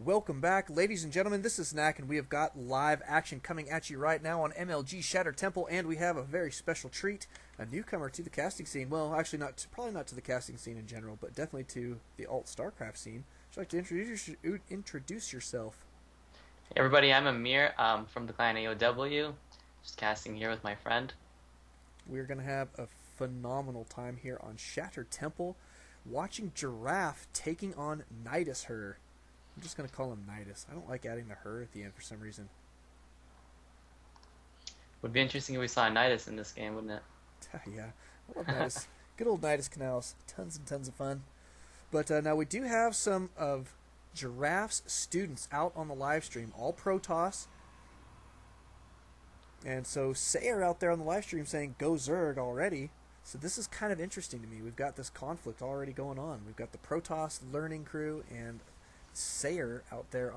Welcome back, ladies and gentlemen. This is Snack, and we have got live action coming at you right now on MLG Shatter Temple, and we have a very special treat, a newcomer to the casting scene. Well, actually, probably not to the casting scene in general, but definitely to the alt Starcraft scene. Would you like to introduce yourself? Hey everybody, I'm Amir from the clan AoW, just casting here with my friend. We're going to have a phenomenal time here on Shatter Temple, watching Giraffe taking on Nidus her. I'm just going to call him Nidus. I don't like adding the her at the end for some reason. Would be interesting if we saw Nidus in this game, wouldn't it? Yeah, I love Nidus. Good old Nidus Canals. Tons and tons of fun. But now we do have some of Giraffe's students out on the live stream, all Protoss. And so Sayer out there on the live stream saying, "Go Zerg" already. So this is kind of interesting to me. We've got this conflict already going on. We've got the Protoss learning crew and Sayer out there.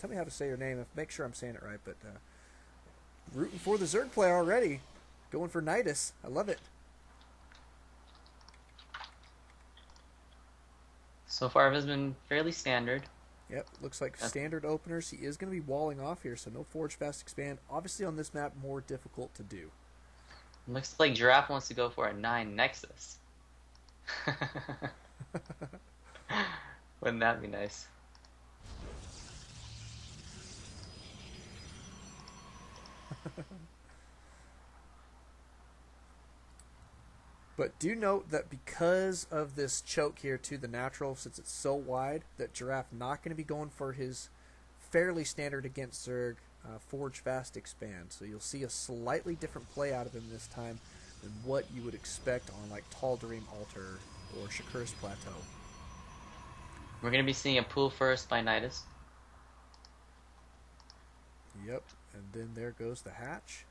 Tell me how to say your name. Make sure I'm saying it right. But rooting for the Zerg player already. Going for Nidus. I love it. So far, it has been fairly standard. Yep, looks like standard openers. He is going to be walling off here, so no Forge Fast Expand. Obviously on this map, more difficult to do. Looks like Giraffe wants to go for a 9 Nexus. Wouldn't that be nice? But do note that because of this choke here to the natural, since it's so wide, that Giraffe not going to be going for his fairly standard against Zerg Forge Fast Expand. So you'll see a slightly different play out of him this time than what you would expect on like Tal'Darim Altar or Shakur's Plateau. We're going to be seeing a pull first by Nidus. Yep, and then there goes the hatch.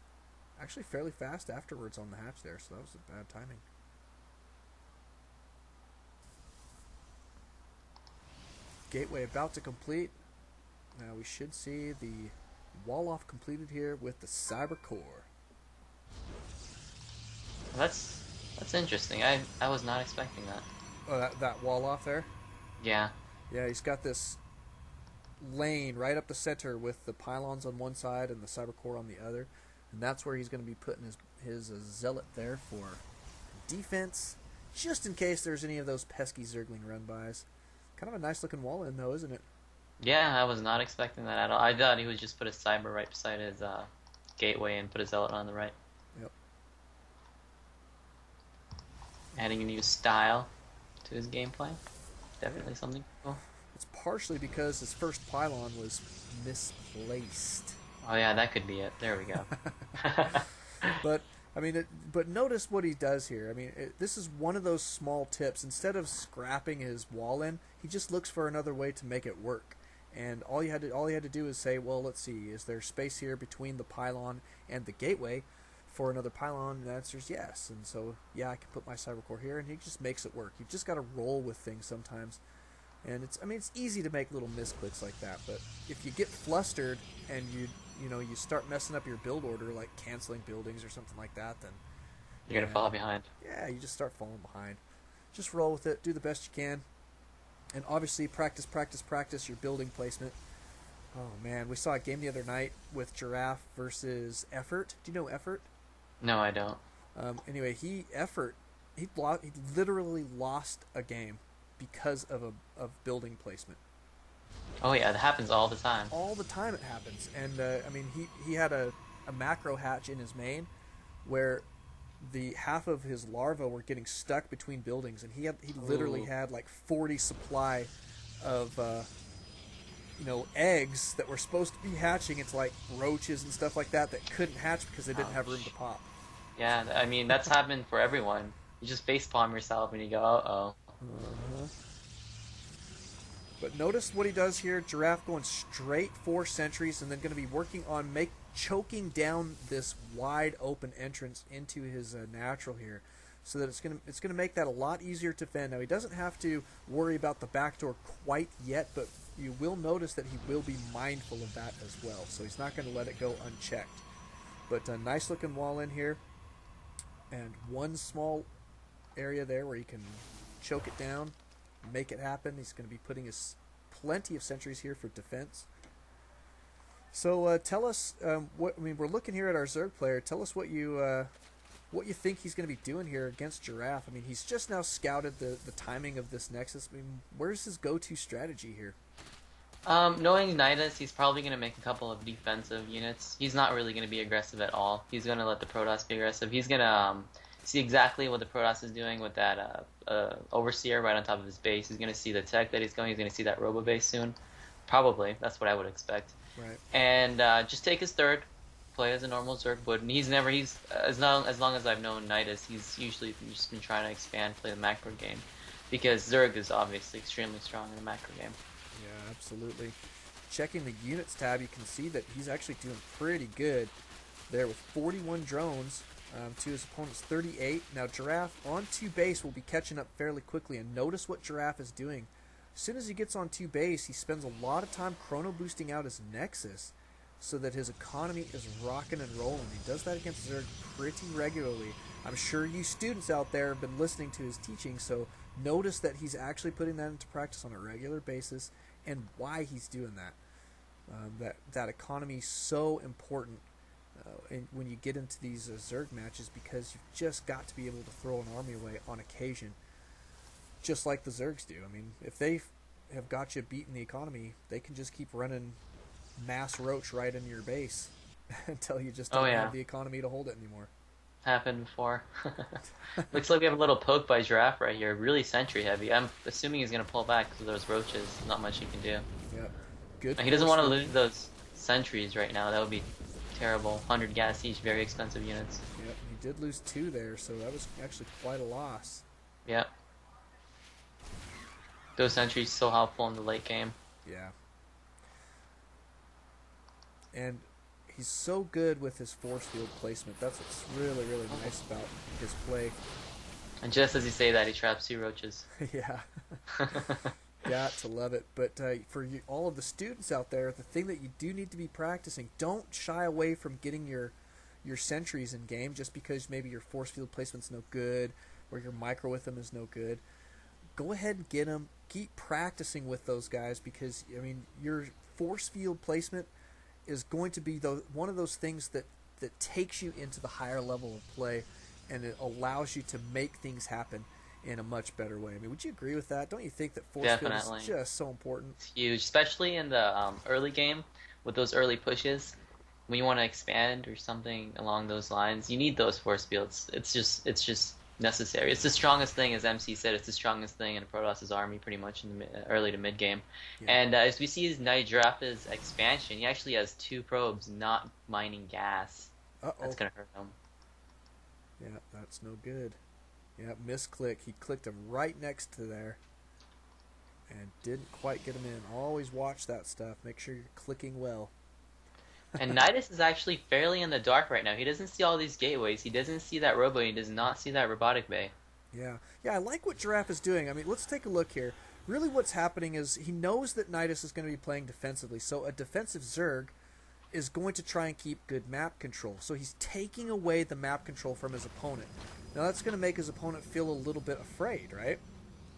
Actually fairly fast afterwards on the hatch there, so that was a bad timing. Gateway about to complete. Now we should see the wall off completed here with the Cyber Core. That's interesting. I was not expecting that. Oh, that wall off there? Yeah. Yeah, he's got this lane right up the center with the pylons on one side and the Cyber Core on the other. And that's where he's going to be putting his Zealot there for defense, just in case there's any of those pesky Zergling run-bys. Kind of a nice-looking wall in, though, isn't it? Yeah, I was not expecting that at all. I thought he would just put his Cyber right beside his gateway and put his Zealot on the right. Yep. Adding a new style to his gameplay. Definitely something cool. It's partially because his first pylon was misplaced. Oh yeah, that could be it. There we go. But I mean, but notice what he does here. I mean, this is one of those small tips. Instead of scrapping his wall in, he just looks for another way to make it work. And all he had to do is say, well, let's see, is there space here between the pylon and the gateway for another pylon? And the answer is yes. And so, yeah, I can put my Cyber Core here, and he just makes it work. You've just got to roll with things sometimes. And it's easy to make little misclicks like that, but if you get flustered and you start messing up your build order, like canceling buildings or something like that, then You're gonna fall behind. Yeah, you just start falling behind. Just roll with it, do the best you can, and obviously practice your building placement. Oh man, we saw a game the other night with Giraffe versus Effort. Do you know Effort? No, I don't. Anyway, he literally lost a game because of building placement. Oh yeah, that happens all the time. All the time it happens. And I mean, he had a macro hatch in his main where the half of his larvae were getting stuck between buildings, and he literally had like 40 supply of eggs that were supposed to be hatching. It's like roaches and stuff like that couldn't hatch because they didn't have room to pop. Yeah, I mean that's happened for everyone. You just facepalm yourself and you go, uh-oh. But notice what he does here. Giraffe going straight for sentries, and then going to be working on choking down this wide open entrance into his natural here, so that it's going to make that a lot easier to fend. Now he doesn't have to worry about the backdoor quite yet, but you will notice that he will be mindful of that as well. So he's not going to let it go unchecked. But a nice looking wall in here, and one small area there where he can choke it down, make it happen. He's going to be putting his plenty of sentries here for defense. So tell us what I mean. We're looking here at our Zerg player. Tell us what you think he's going to be doing here against Giraffe. I mean, he's just now scouted the timing of this Nexus. I mean, where's his go-to strategy here? Knowing Nidus, he's probably going to make a couple of defensive units. He's not really going to be aggressive at all. He's going to let the Protoss be aggressive. He's going to see exactly what the Protoss is doing with that Overseer right on top of his base. He's going to see the tech that he's going. He's going to see that Robo base soon. Probably. That's what I would expect. Right. And just take his third, play as a normal Zerg would. And he's as long as I've known Nidus, he's usually just been trying to expand, play the macro game, because Zerg is obviously extremely strong in the macro game. Yeah, absolutely. Checking the units tab, you can see that he's actually doing pretty good there with 41 drones to his opponent's 38. Now Giraffe on 2 base will be catching up fairly quickly, and notice what Giraffe is doing. As soon as he gets on 2 base, he spends a lot of time chrono boosting out his Nexus so that his economy is rocking and rolling. He does that against Zerg pretty regularly. I'm sure you students out there have been listening to his teaching, so notice that he's actually putting that into practice on a regular basis and why he's doing that. That economy is so important when you get into these Zerg matches, because you've just got to be able to throw an army away on occasion, just like the Zergs do. I mean, if they have got you beaten the economy, they can just keep running mass roach right into your base until you just don't have the economy to hold it anymore. Happened before. Looks like we have a little poke by Giraffe right here. Really sentry heavy. I'm assuming he's going to pull back because of those roaches. Not much he can do. Yep. Good. He doesn't want to lose those sentries right now. That would be terrible. 100 gas each, very expensive units. Yep. He did lose 2 there, so that was actually quite a loss. Yep. Those sentries so helpful in the late game. Yeah. And he's so good with his force field placement. That's what's really, really nice about his play. And just as you say that, he traps 2 roaches. Yeah. Got to love it. But for all of the students out there, the thing that you do need to be practicing, don't shy away from getting your sentries in game just because maybe your force field placement's no good or your micro with them is no good. Go ahead and get them. Keep practicing with those guys, because, I mean, your force field placement is going to be one of those things that takes you into the higher level of play, and it allows you to make things happen in a much better way. I mean, would you agree with that? Don't you think that force field is just so important? It's huge, especially in the early game with those early pushes. When you want to expand or something along those lines, you need those force fields. It's just necessary. It's the strongest thing, as MC said. It's the strongest thing in a Protoss's army, pretty much in the early to mid game. Yeah. And as we see his Giraffa's expansion, he actually has 2 probes not mining gas. That's gonna hurt him. Yeah, that's no good. Yeah, misclick. He clicked him right next to there, and didn't quite get him in. Always watch that stuff. Make sure you're clicking well. And Nidus is actually fairly in the dark right now. He doesn't see all these gateways. He doesn't see that robo. He does not see that robotic bay. Yeah, I like what Giraffe is doing. I mean, let's take a look here. Really what's happening is he knows that Nidus is going to be playing defensively, so a defensive Zerg is going to try and keep good map control. So he's taking away the map control from his opponent. Now that's going to make his opponent feel a little bit afraid, right?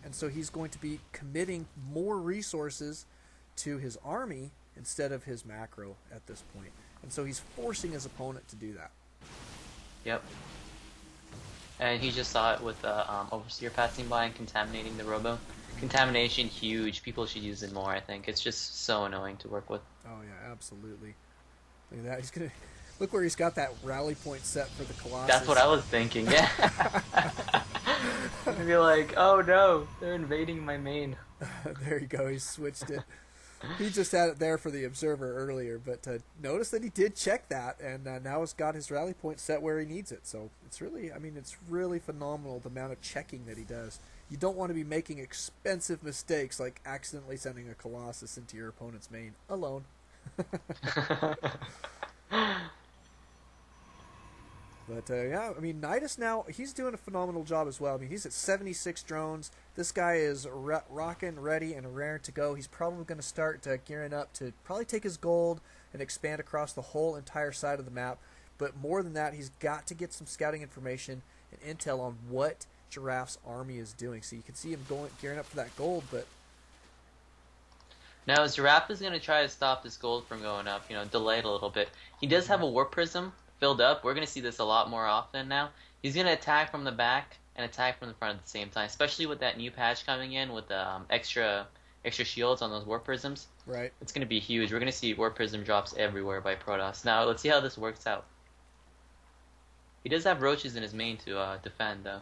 And so he's going to be committing more resources to his army instead of his macro at this point. And so he's forcing his opponent to do that. Yep. And he just saw it with the Overseer passing by and contaminating the robo. Contamination, huge. People should use it more, I think. It's just so annoying to work with. Oh, yeah, absolutely. Look at that. He's gonna look where he's got that rally point set for the Colossus. That's what I was thinking, yeah. I'd be like, oh no, they're invading my main. There you go, he switched it. He just had it there for the observer earlier, but notice that he did check that, and now he's got his rally point set where he needs it. So it's really, I mean, it's really phenomenal the amount of checking that he does. You don't want to be making expensive mistakes like accidentally sending a Colossus into your opponent's main alone. But yeah, I mean, Nidus now, he's doing a phenomenal job as well. I mean, he's at 76 drones. This guy is rocking, ready, and raring to go. He's probably going to start gearing up to probably take his gold and expand across the whole entire side of the map. But more than that, he's got to get some scouting information and intel on what Giraffe's army is doing. So you can see him gearing up for that gold, but Now, Giraffe is going to try to stop this gold from going up, delay it a little bit. He does Hmm. have a Warp Prism filled up. We're going to see this a lot more often now. He's going to attack from the back and attack from the front at the same time, especially with that new patch coming in with the extra shields on those Warp Prisms. Right. It's going to be huge. We're going to see Warp Prism drops everywhere by Protoss. Now, let's see how this works out. He does have roaches in his main to defend, though.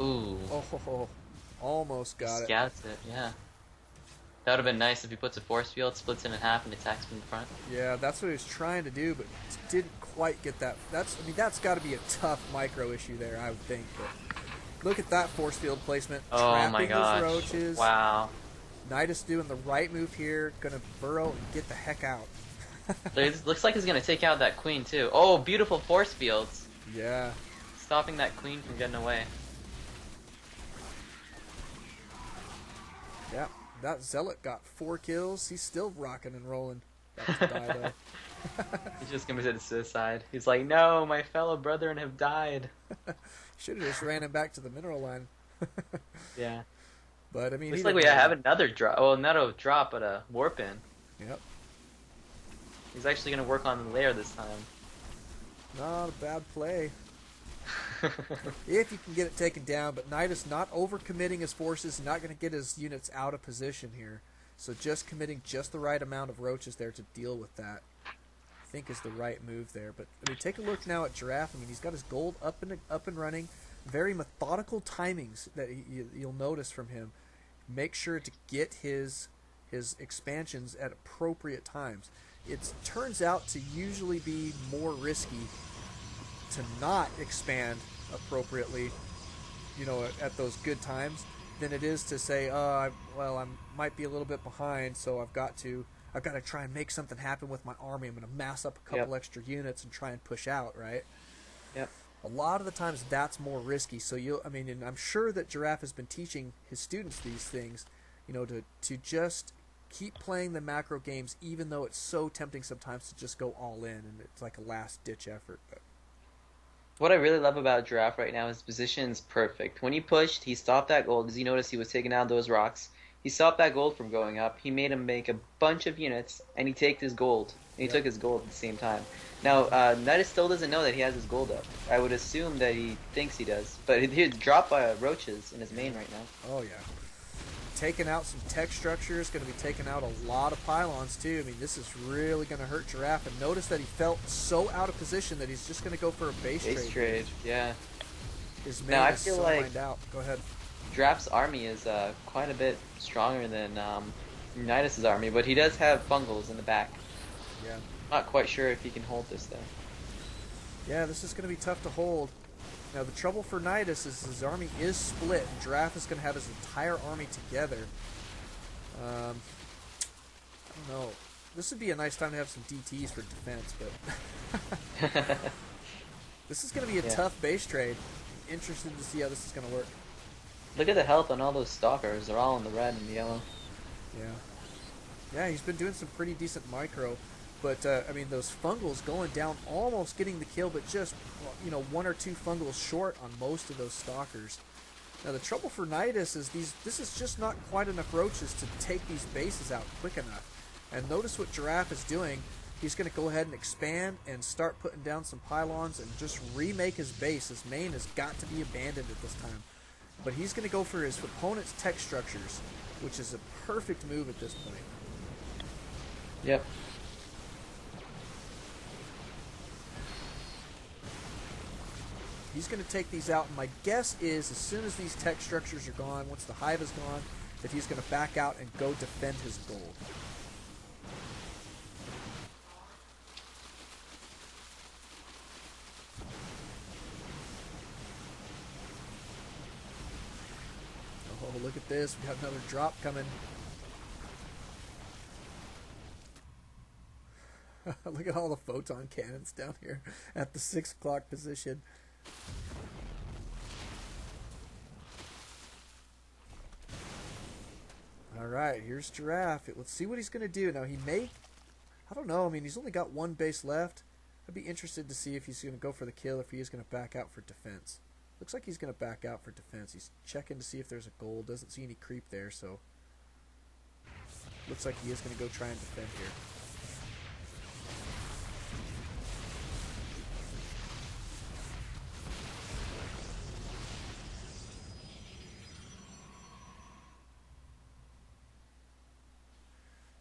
Ooh, Oh, almost he got it. scouts it, yeah. That would have been nice if he puts a force field, splits it in half, and attacks from the front. Yeah, that's what he was trying to do, but didn't quite get that. I mean, that's got to be a tough micro issue there, I would think. But look at that force field placement, Oh my trapping those gosh. roaches. Wow. Nidus doing the right move here, gonna burrow and get the heck out. It looks like he's going to take out that queen, too. Oh, beautiful force fields. Yeah. Stopping that queen from getting away. Yeah, that Zealot got 4 kills. He's still rocking and rolling. About to die, though. He's just committed suicide. He's like, no, my fellow brethren have died. Should have just ran him back to the mineral line. Yeah. But, I mean, Looks he like we didn't have another drop. Well, not a drop, but a warp in. Yep. He's actually going to work on the lair this time. Not a bad play. If you can get it taken down, but Nidus not overcommitting his forces and not going to get his units out of position here. So just committing just the right amount of roaches there to deal with that, I think is the right move there. But I mean, take a look now at Giraffe. I mean, he's got his gold up and running. Very methodical timings that you'll notice from him. Make sure to get his expansions at appropriate times. It turns out to usually be more risky to not expand appropriately, at those good times, than it is to say, I might be a little bit behind, so I've got to try and make something happen with my army. I'm going to mass up a couple extra units and try and push out, right? Yep. A lot of the times that's more risky. So and I'm sure that Giraffe has been teaching his students these things, to just keep playing the macro games, even though it's so tempting sometimes to just go all in, and it's like a last ditch effort. But What I really love about Giraffe right now, his position is perfect. When he pushed, he stopped that gold. As you notice, he was taking out those rocks. He stopped that gold from going up. He made him make a bunch of units, and he took his gold. And he took his gold at the same time. Now, Nidus still doesn't know that he has his gold up. I would assume that he thinks he does. But he's dropped by roaches in his main right now. Oh yeah, taking out some tech structures, going to be taking out a lot of pylons too. I mean, this is really going to hurt Giraffe. And notice that he felt so out of position that he's just going to go for a base trade. Yeah. His Now, main I is feel so like lined out. Go ahead. Giraffe's army is quite a bit stronger than Nidus's army, but he does have fungals in the back. Yeah. Not quite sure if he can hold this though. Yeah, this is going to be tough to hold. Now, the trouble for Nidus is his army is split. Giraffe is going to have his entire army together. I don't know. This would be a nice time to have some DTs for defense, but this is going to be a tough base trade. Interested to see how this is going to work. Look at the health on all those stalkers. They're all in the red and the yellow. Yeah. Yeah, he's been doing some pretty decent micro. But, I mean, those fungals going down, almost getting the kill, but just, 1 or 2 fungals short on most of those stalkers. Now, the trouble for Nidus is this is just not quite enough roaches to take these bases out quick enough. And notice what Giraffe is doing. He's going to go ahead and expand and start putting down some pylons and just remake his base. His main has got to be abandoned at this time. But he's going to go for his opponent's tech structures, which is a perfect move at this point. Yep. He's going to take these out, and my guess is as soon as these tech structures are gone, once the hive is gone, that he's going to back out and go defend his gold. Oh, look at this. We got another drop coming. Look at all the photon cannons down here at the 6 o'clock position. Alright, here's Giraffe. Let's see what he's going to do. Now, I don't know. I mean, he's only got 1 base left. I'd be interested to see if he's going to go for the kill, if he is going to back out for defense. Looks like he's going to back out for defense. He's checking to see if there's a gold. Doesn't see any creep there, so... looks like he is going to go try and defend here.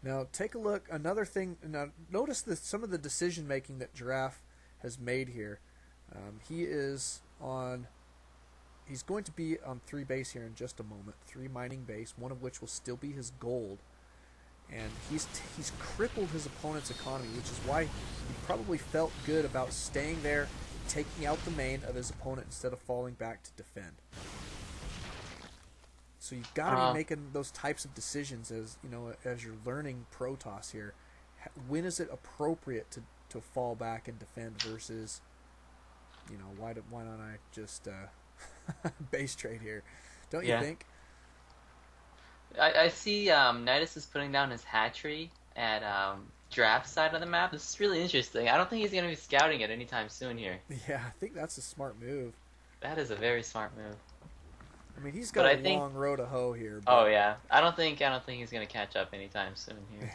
Now take a look. Another thing. Now notice some of the decision making that Giraffe has made here. He is on. He's going to be on 3 base here in just a moment. 3 mining base, one of which will still be his gold. And he's crippled his opponent's economy, which is why he probably felt good about staying there, taking out the main of his opponent instead of falling back to defend. So you've got to be making those types of decisions as as you're learning Protoss here. When is it appropriate to fall back and defend versus, why don't I just base trade here? Don't you think? I see Nidus is putting down his hatchery at Giraffe's side of the map. This is really interesting. I don't think he's going to be scouting it anytime soon here. Yeah, I think that's a smart move. That is a very smart move. I mean, he's got a long row to hoe here. But... Oh yeah, I don't think he's going to catch up anytime soon here.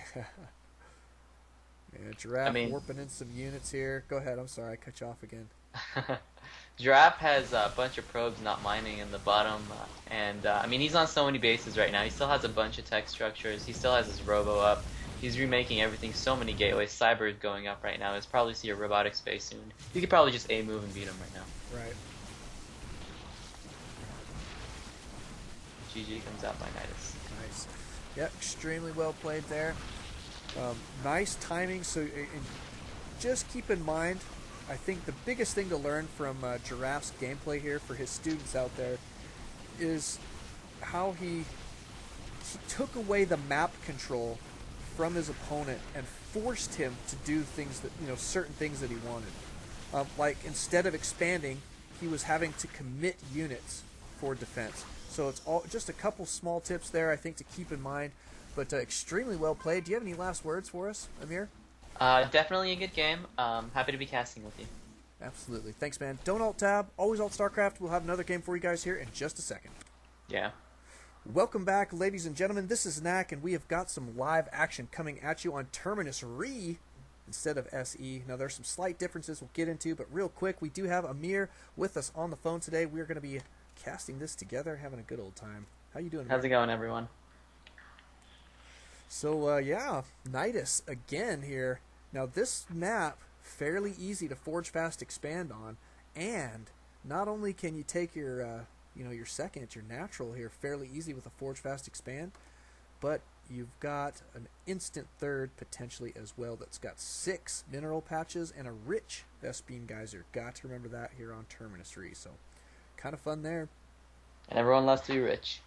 Yeah, Giraffe warping in some units here. Go ahead. I'm sorry, I cut you off again. Giraffe has a bunch of probes not mining in the bottom, and I mean he's on so many bases right now. He still has a bunch of tech structures. He still has his robo up. He's remaking everything. So many gateways. Cyber is going up right now. He'll probably see a robotic space soon. You could probably just A-move and beat him right now. Right. GG comes out by Nidus. Nice. Yep, extremely well played there. Nice timing. So just keep in mind, I think the biggest thing to learn from Giraffe's gameplay here for his students out there is how he took away the map control from his opponent and forced him to do things that, certain things that he wanted. Like instead of expanding, he was having to commit units for defense. So it's all just a couple small tips there, I think, to keep in mind. But extremely well played. Do you have any last words for us, Amir? Definitely a good game. Happy to be casting with you. Absolutely. Thanks, man. Don't alt-tab. Always alt-Starcraft. We'll have another game for you guys here in just a second. Yeah. Welcome back, ladies and gentlemen. This is Knack, and we have got some live action coming at you on Terminus Re instead of SE. Now, there's some slight differences we'll get into, but real quick, we do have Amir with us on the phone today. We're going to be casting this together, having a good old time. How you doing, Amir? How's it going, everyone? So, yeah, Nidus again here. Now, this map, fairly easy to forge fast expand on, and not only can you take your, your second, your natural here, fairly easy with a forge fast expand, but you've got an instant third potentially as well that's got 6 mineral patches and a rich S-beam geyser. Got to remember that here on Terminus Re. So, kind of fun there. And everyone loves to be rich.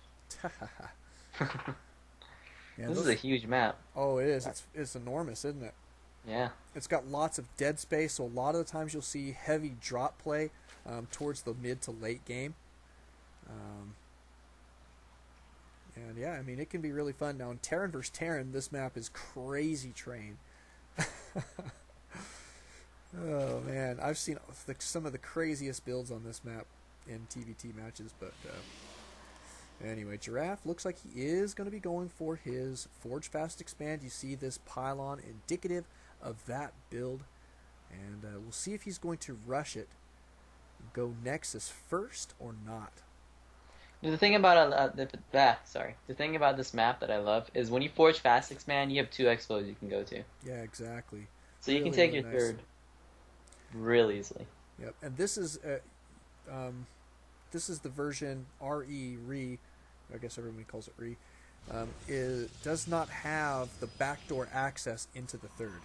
Yeah, this is a huge map. Oh, it is. It's enormous, isn't it? Yeah. It's got lots of dead space, so a lot of the times you'll see heavy drop play towards the mid to late game. And yeah, I mean, it can be really fun. Now, in Terran vs. Terran, this map is crazy train. Oh, man. I've seen some of the craziest builds on this map in TVT matches, but anyway, Giraffe looks like he is going to be going for his Forge Fast Expand. You see this pylon indicative of that build, and we'll see if he's going to rush it, go Nexus first or not. The thing about the thing about this map that I love is when you Forge Fast Expand, you have 2 expos you can go to. Yeah, exactly. So you can take your third real easily. Yep, and this is the version Re. I guess everybody calls it Re. It does not have the backdoor access into the third.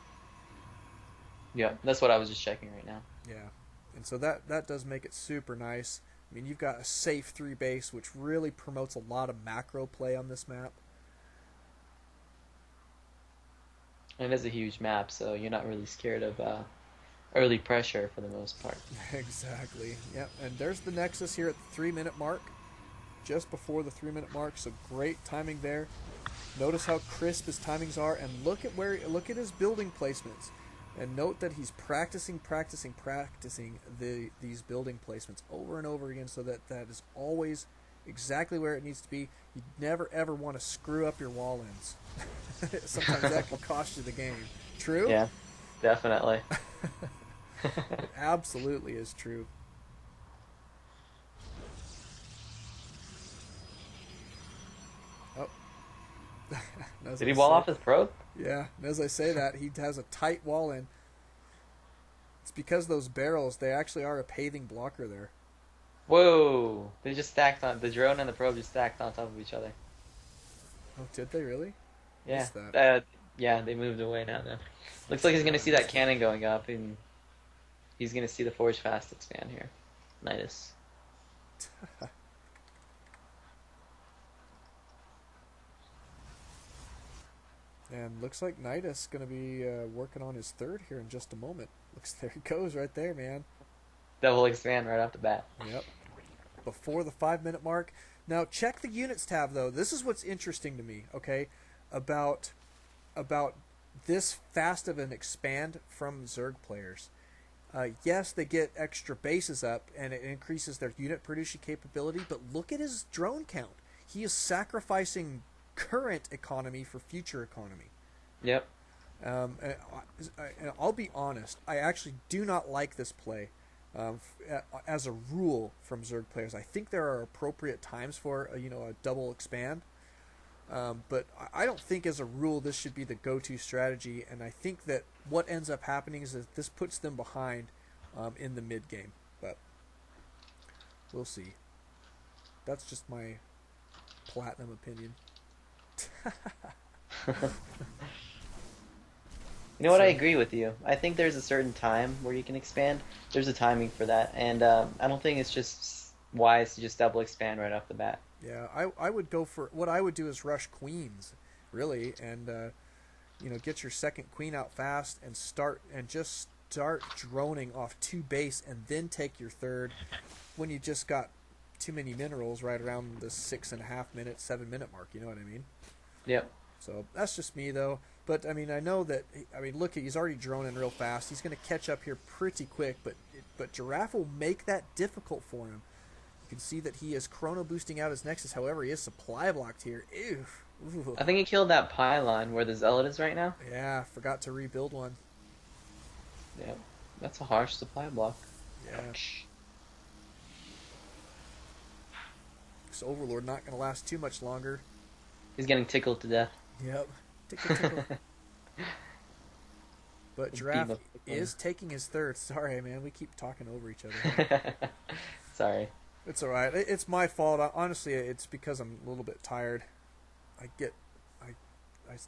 Yeah, that's what I was just checking right now. Yeah, and so that does make it super nice. I mean, you've got a safe 3 base, which really promotes a lot of macro play on this map. And it is a huge map, so you're not really scared of early pressure for the most part. Exactly. Yep. And there's the Nexus here at the 3-minute mark, just before the 3-minute mark. So great timing there. Notice how crisp his timings are, and look at his building placements. And note that he's practicing these building placements over and over again, so that is always exactly where it needs to be. You never ever want to screw up your wall ends. Sometimes that can cost you the game. True? Yeah, definitely. It absolutely is true. Oh, as Did I he wall say, off his probe? yeah, and as I say that, he has a tight wall in. It's because those barrels, they actually are a paving blocker there. Whoa! They just stacked on the drone and the probe just stacked on top of each other. Oh, did they really? Yeah. Missed that. Yeah, they moved away now. Though. Looks That's like he's okay. gonna I see that missed it. cannon going up, and he's gonna see the forge fast expand here. Nice. And looks like Nidus going to be working on his third here in just a moment. Looks there he goes right there, man. Double expand right off the bat. Yep. Before the 5 minute mark. Now check the units tab though. This is what's interesting to me. Okay, about about this fast of an expand from Zerg players. Yes, they get extra bases up and it increases their unit producing capability, but look at his drone count. He is sacrificing current economy for future economy. Yep. I'll be honest, I actually do not like this play as a rule from Zerg players. I think there are appropriate times for a double expand, but I don't think as a rule this should be the go-to strategy. And I think that what ends up happening is that this puts them behind in the mid game. But we'll see. That's just my platinum opinion. You know what? I So agree with you. I think there's a certain time where you can expand. There's a timing for that, and I don't think it's just wise to just double expand right off the bat. yeah, I would go for what I would do is rush queens, really, and get your second queen out fast and start droning off 2 base and then take your third when you just got too many minerals right around the 6.5 minute, 7 minute mark. You know what I mean? Yep. So that's just me though. But I mean, I know that. I mean, look, he's already droning real fast. He's going to catch up here pretty quick. But Giraffe will make that difficult for him. You can see that he is chrono boosting out his Nexus. However, he is supply blocked here. Ew. Ooh. I think he killed that pylon where the zealot is right now. Yeah, forgot to rebuild one. Yep. That's a harsh supply block. Yeah. This Overlord not going to last too much longer. He's getting tickled to death. Yep. Tickle, tickle. But Giraffe Beat him is taking his third. Sorry, man. We keep talking over each other. up. Sorry. It's all right. It's my fault. Honestly, it's because I'm a little bit tired. I get, I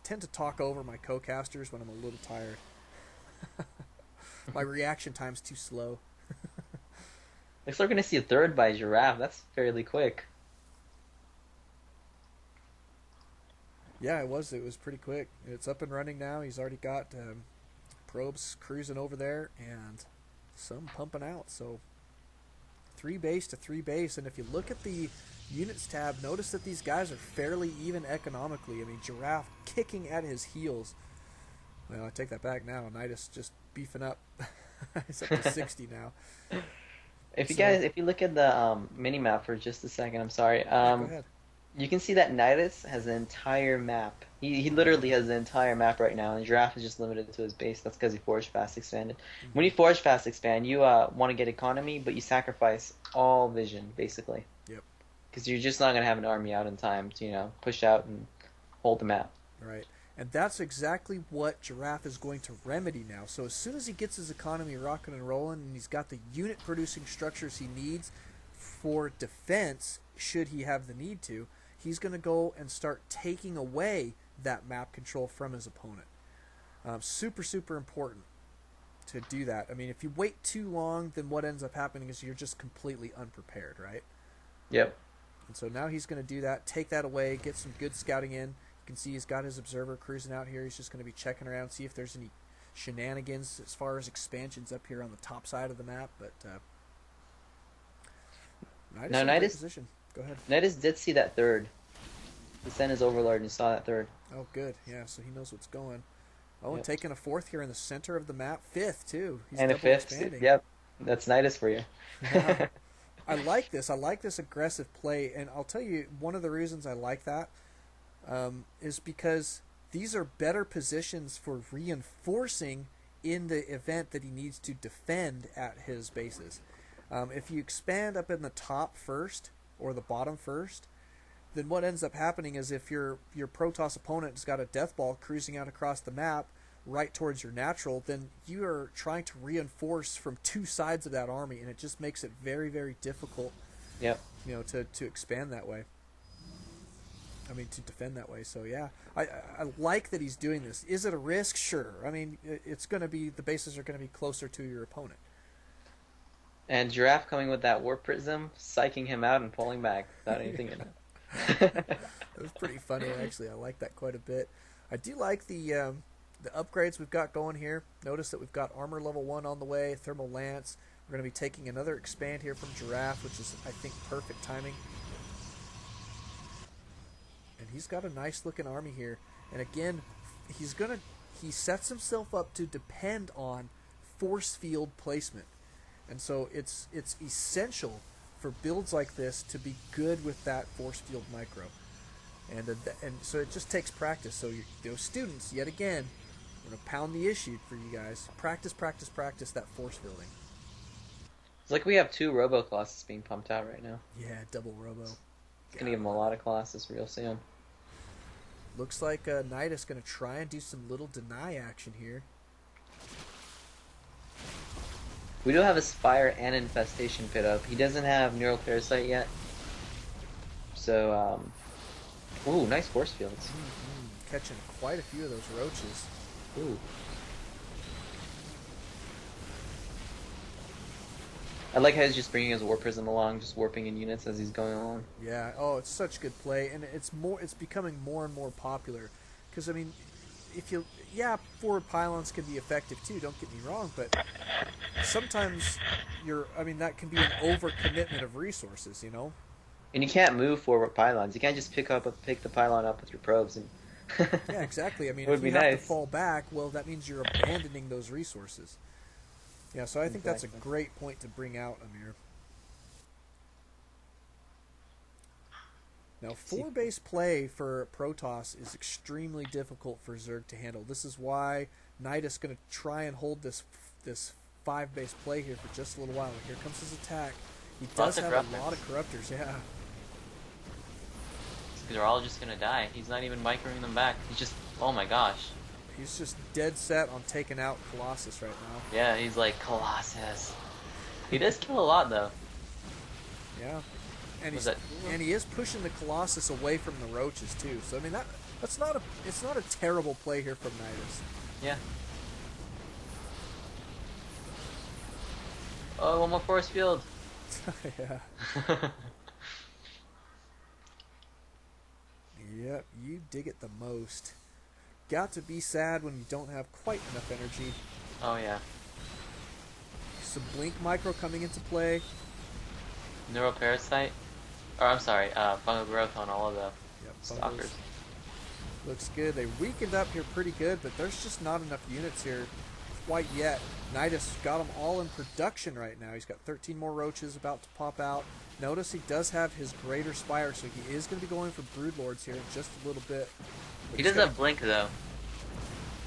tend to talk over my co-casters when I'm a little tired. My reaction time's too slow. Looks like we're gonna see a third by Giraffe. That's fairly quick. Yeah, it was. It was pretty quick. It's up and running now. He's already got probes cruising over there and some pumping out. So 3 base to 3 base. And if you look at the units tab, notice that these guys are fairly even economically. I mean, Giraffe kicking at his heels. Well, I take that back now. Nidus just beefing up. He's up to 60 now. If you look at the mini map for just a second, I'm sorry. Yeah, go ahead. You can see that Nidus has the entire map. He literally has the entire map right now, and Giraffe is just limited to his base. That's because he forged fast expanded. When you forge fast expand, you want to get economy, but you sacrifice all vision basically. Yep. Because you're just not gonna have an army out in time to push out and hold the map. Right. And that's exactly what Giraffe is going to remedy now. So as soon as he gets his economy rocking and rolling and he's got the unit producing structures he needs for defense, should he have the need to, he's going to go and start taking away that map control from his opponent. Super, super important to do that. I mean, if you wait too long, then what ends up happening is you're just completely unprepared, right? Yep. And so now he's going to do that, take that away, get some good scouting in. You can see he's got his observer cruising out here. He's just going to be checking around, see if there's any shenanigans as far as expansions up here on the top side of the map. But Nidus in a great position. Go ahead. Nidus did see that third. He sent his overlord and he saw that third. Oh, good. Yeah, so he knows what's going. Oh, Yep. and taking a fourth here in the center of the map. Fifth, too. He's And a double fifth. expanding. Yep. That's Nidus for you. Yeah. I like this. I like this aggressive play, and I'll tell you one of the reasons I like that is because these are better positions for reinforcing in the event that he needs to defend at his bases. If you expand up in the top first or the bottom first, then what ends up happening is if your Protoss opponent has got a death ball cruising out across the map right towards your natural, then you are trying to reinforce from two sides of that army, and it just makes it very, very difficult, Yep. to expand that way. I mean, to defend that way. So yeah, I like that he's doing this. Is it a risk? Sure. I mean, it's going to be, the bases are going to be closer to your opponent. And Giraffe coming with that Warp Prism, psyching him out and pulling back without anything in it. It was pretty funny, actually. I like that quite a bit. I do like the upgrades we've got going here. Notice that we've got armor level 1 on the way, thermal lance. We're going to be taking another expand here from Giraffe, which is, I think, perfect timing. And he's got a nice looking army here. And again, he sets himself up to depend on force field placement. And so it's essential for builds like this to be good with that force field micro. And so it just takes practice. So those students, yet again, I'm going to pound the issue for you guys. Practice, practice, practice that force fielding. It's like we have 2 Robo Colossus being pumped out right now. Yeah, double Robo. It's going to give him a lot of Colossus real soon. Looks like Nidus going to try and do some little deny action here. We do have a Spire and Infestation Pit up. He doesn't have Neural Parasite yet. So, ooh, nice force fields. Catching quite a few of those roaches. Ooh. I like how he's just bringing his Warp Prism along, just warping in units as he's going along. Yeah. Oh, it's such good play, and it's becoming more and more popular. Because I mean, forward pylons can be effective too. Don't get me wrong, but sometimes that can be an overcommitment of resources. And you can't move forward pylons. You can't just pick the pylon up with your probes and. Yeah, exactly. I mean, it would if you be have nice. to fall back, well, that means you're abandoning those resources. Yeah, so I think that's a great point to bring out, Amir. Now, 4-base play for Protoss is extremely difficult for Zerg to handle. This is why Nidus is going to try and hold this 5-base play here for just a little while. Here comes his attack. He does have a lot of corruptors, yeah. They're all just going to die. He's not even microing them back. He's just, oh my gosh. He's just dead set on taking out Colossus right now. Yeah, he's like, Colossus. He does kill a lot, though. Yeah. And he is pushing the Colossus away from the roaches, too. So, I mean, it's not a terrible play here from Nidus. Yeah. Oh, one more force field. Yeah. Yep, you dig it the most. Got to be sad when you don't have quite enough energy. Oh, yeah. Some Blink Micro coming into play. Neural Parasite. Or, I'm sorry, Fungal Growth on all of the Stalkers. Looks good. They weakened up here pretty good, but there's just not enough units here quite yet. Nidus got them all in production right now. He's got 13 more roaches about to pop out. Notice he does have his Greater Spire, so he is going to be going for Broodlords here in just a little bit. He does have Blink, though.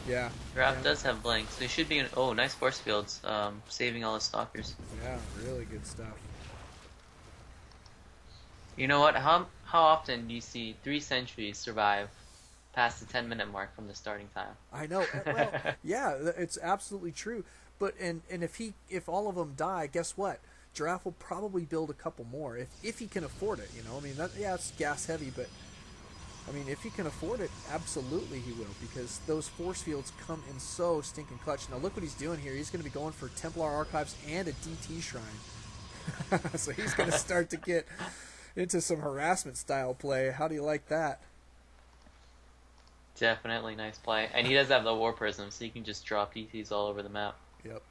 Yeah. Giraffe does have Blink, so he should be in... Oh, nice force fields, saving all his Stalkers. Yeah, really good stuff. You know what? How often do you see 3 sentries survive past the 10-minute mark from the starting time? I know. Well, yeah, it's absolutely true. But and if all of them die, guess what? Giraffe will probably build a couple more if he can afford it. I mean, it's gas heavy, but I mean, if he can afford it, absolutely he will, because those force fields come in so stinking clutch. Now look what he's doing here. He's going to be going for Templar Archives and a DT Shrine. So he's going to start to get into some harassment style play. How do you like that? Definitely nice play. And he does have the War Prism, so you can just drop DTs all over the map. Yep.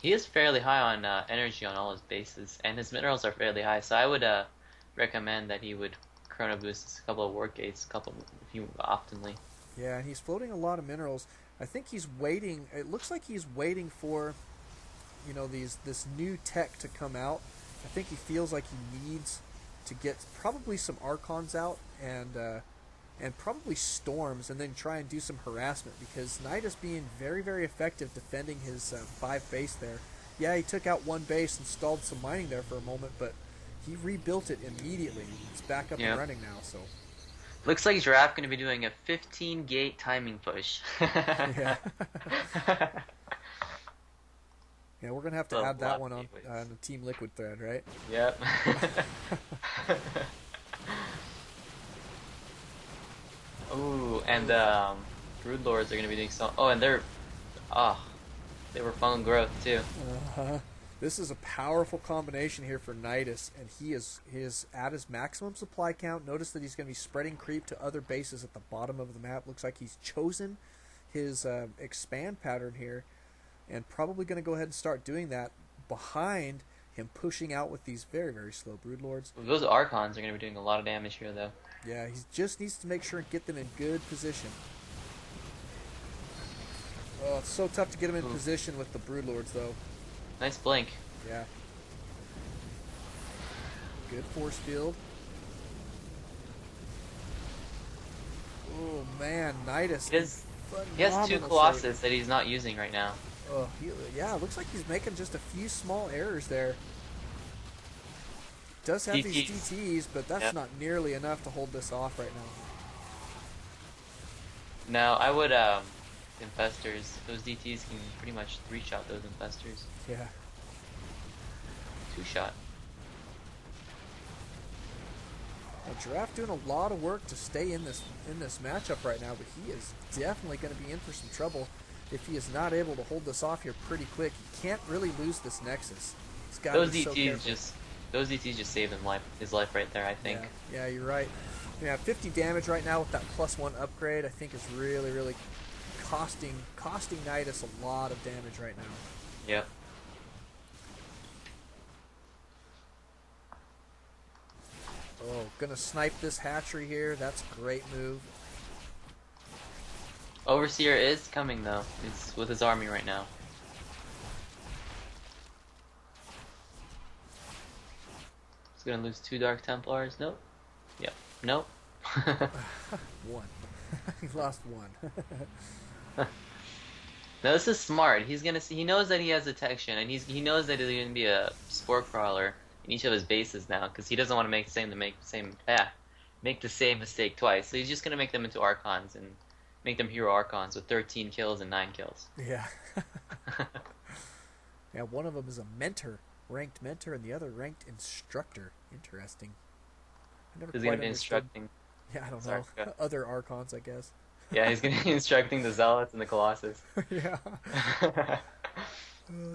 He is fairly high on energy on all his bases, and his minerals are fairly high, so I would recommend that he would Chrono Boost a couple of War Gates, a few oftenly. Yeah, and he's floating a lot of minerals. I think he's waiting. It looks like he's waiting for this new tech to come out. I think he feels like he needs to get probably some Archons out and probably Storms, and then try and do some harassment, because Nidus being very, very effective defending his 5 base there. Yeah, he took out 1 base and stalled some mining there for a moment, but he rebuilt it immediately. It's back up and running now, so. Looks like Giraffe going to be doing a 15 gate timing push. Yeah. Yeah, we're going to have to add that one on the Team Liquid thread, right? Yep. Ooh, and Broodlords are going to be doing so. Oh, and they were fungal growth too. Uh-huh. This is a powerful combination here for Nidus, and he is at his maximum supply count. Notice that he's going to be spreading creep to other bases at the bottom of the map. Looks like he's chosen his expand pattern here, and probably going to go ahead and start doing that behind him, pushing out with these very, very slow Broodlords. Those Archons are going to be doing a lot of damage here, though. Yeah, he just needs to make sure and get them in good position. Oh, it's so tough to get him in position with the Broodlords, though. Nice blink. Yeah. Good force field. Oh, man, Nidus. He has 2 Colossus that he's not using right now. Oh, yeah, it looks like he's making just a few small errors there. Does have these DTs, but that's not nearly enough to hold this off right now. No, I would, Infestors. Those DTs can pretty much 3-shot those Infestors. Yeah. 2-shot. Now, Giraffe doing a lot of work to stay in this matchup right now, but he is definitely going to be in for some trouble if he is not able to hold this off here pretty quick. He can't really lose this Nexus. He's got to be so careful. Those DTs just saved his life right there, I think. Yeah, you're right. Yeah, 50 damage right now with that +1 upgrade, I think, is really, really costing Nidus a lot of damage right now. Yep. Oh, gonna snipe this hatchery here. That's a great move. Overseer is coming, though. He's with his army right now. He's gonna lose 2 Dark Templars. Nope. Yep. Nope. 1. He lost 1. No, this is smart. He's gonna see. He knows that he has detection, and he knows that he's gonna be a spore crawler in each of his bases now, because he doesn't want to make the same mistake twice. So he's just gonna make them into Archons and make them hero Archons with 13 kills and 9 kills. Yeah. Yeah, one of them is a mentor, ranked mentor, and the other ranked instructor. Interesting. I never He's quite gonna be understood. instructing. Yeah, I don't know. Other Archons, I guess. Yeah, he's gonna be instructing the Zealots and the Colossus. Yeah.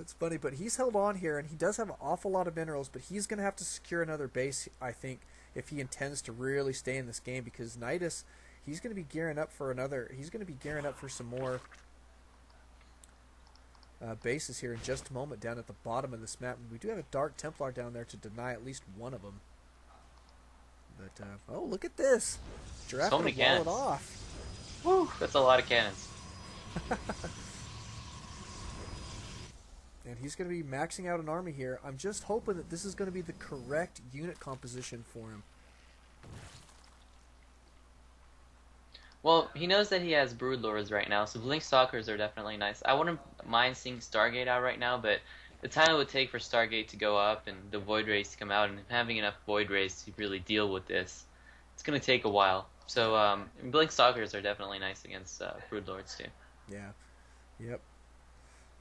It's funny, but he's held on here, and he does have an awful lot of minerals, but he's going to have to secure another base, I think, if he intends to really stay in this game, because Nidus, he's going to be gearing up for some more bases here in just a moment down at the bottom of this map. And we do have a Dark Templar down there to deny at least one of them. But, oh, look at this. Giraffe so many cannons. Wall it off. Woo, that's a lot of cannons. And he's going to be maxing out an army here. I'm just hoping that this is going to be the correct unit composition for him. Well, he knows that he has Broodlords right now, so Blink Stalkers are definitely nice. I wouldn't mind seeing Stargate out right now, but the time it would take for Stargate to go up and the Void Rays to come out, and having enough Void Rays to really deal with this, it's going to take a while. So Blink Stalkers are definitely nice against Broodlords too. Yeah. Yep.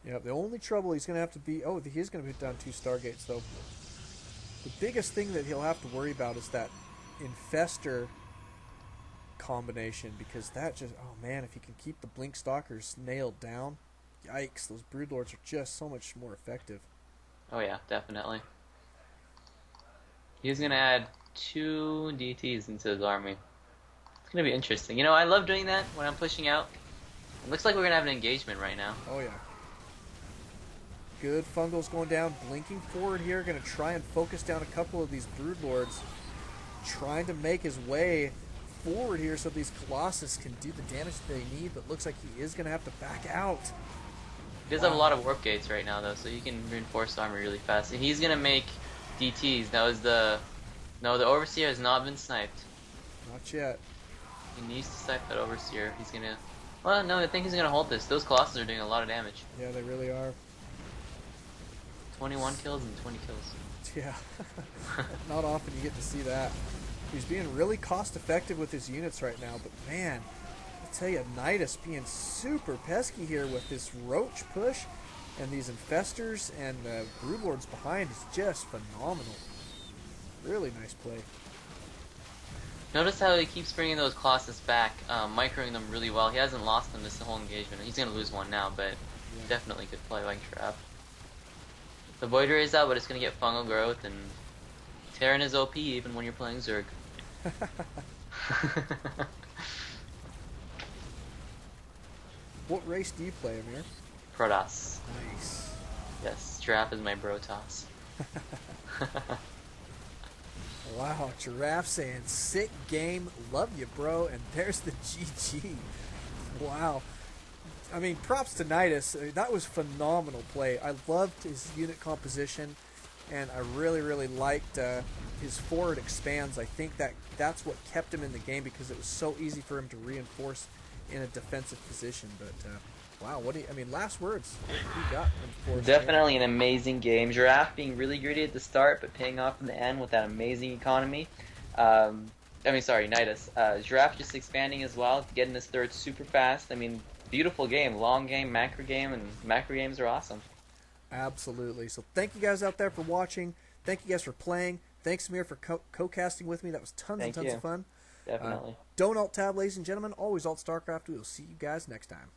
Yeah, the only trouble he's going to have to be... Oh, he's going to put down 2 Stargates, though. The biggest thing that he'll have to worry about is that Infestor combination, because that just... Oh, man, if he can keep the Blink Stalkers nailed down, yikes, those Broodlords are just so much more effective. Oh, yeah, definitely. He's going to add 2 DTs into his army. It's going to be interesting. You know, I love doing that when I'm pushing out. It looks like we're going to have an engagement right now. Oh, yeah. Good fungals going down, blinking forward here, going to try and focus down a couple of these Broodlords, trying to make his way forward here so these Colossus can do the damage they need, but looks like he is going to have to back out. He does have a Wow. lot of warp gates right now though, so he can reinforce armor really fast. And he's gonna make DTs. That was the no, the Overseer has not been sniped. Not yet. He needs to snipe that Overseer. He's gonna. Well, no, I think he's gonna hold this. Those Colossus are doing a lot of damage. Yeah, they really are. 21 kills and 20 kills. Yeah. Not often you get to see that. He's being really cost effective with his units right now, but man, I tell you, Nidus being super pesky here with this roach push and these infestors and broodlords behind is just phenomenal. Really nice play. Notice how he keeps bringing those Colossus back, microing them really well. He hasn't lost them this whole engagement. He's gonna lose one now, but Yeah. definitely good play by Giraffe. The Void Ray is out, but it's gonna get fungal growth, and Terran is OP even when you're playing Zerg. What race do you play, Amir? Protoss. Nice. Yes, Giraffe is my Brotoss. Wow, Giraffe saying, sick game, love you, bro, and there's the GG. Wow. I mean, props to Nidus. That was phenomenal play. I loved his unit composition, and I really, really liked his forward expands. I think that's what kept him in the game because it was so easy for him to reinforce in a defensive position. But wow, last words. What you got for us? Definitely an amazing game. Giraffe being really greedy at the start, but paying off in the end with that amazing economy. Nidus. Giraffe just expanding as well, getting his third super fast. I mean, beautiful game, long game, macro game, and macro games are awesome. Absolutely. So thank you guys out there for watching. Thank you guys for playing. Thanks, Amir, for co-casting with me. That was tons and tons of fun. Definitely. Don't alt-tab, ladies and gentlemen. Always alt-Starcraft. We will see you guys next time.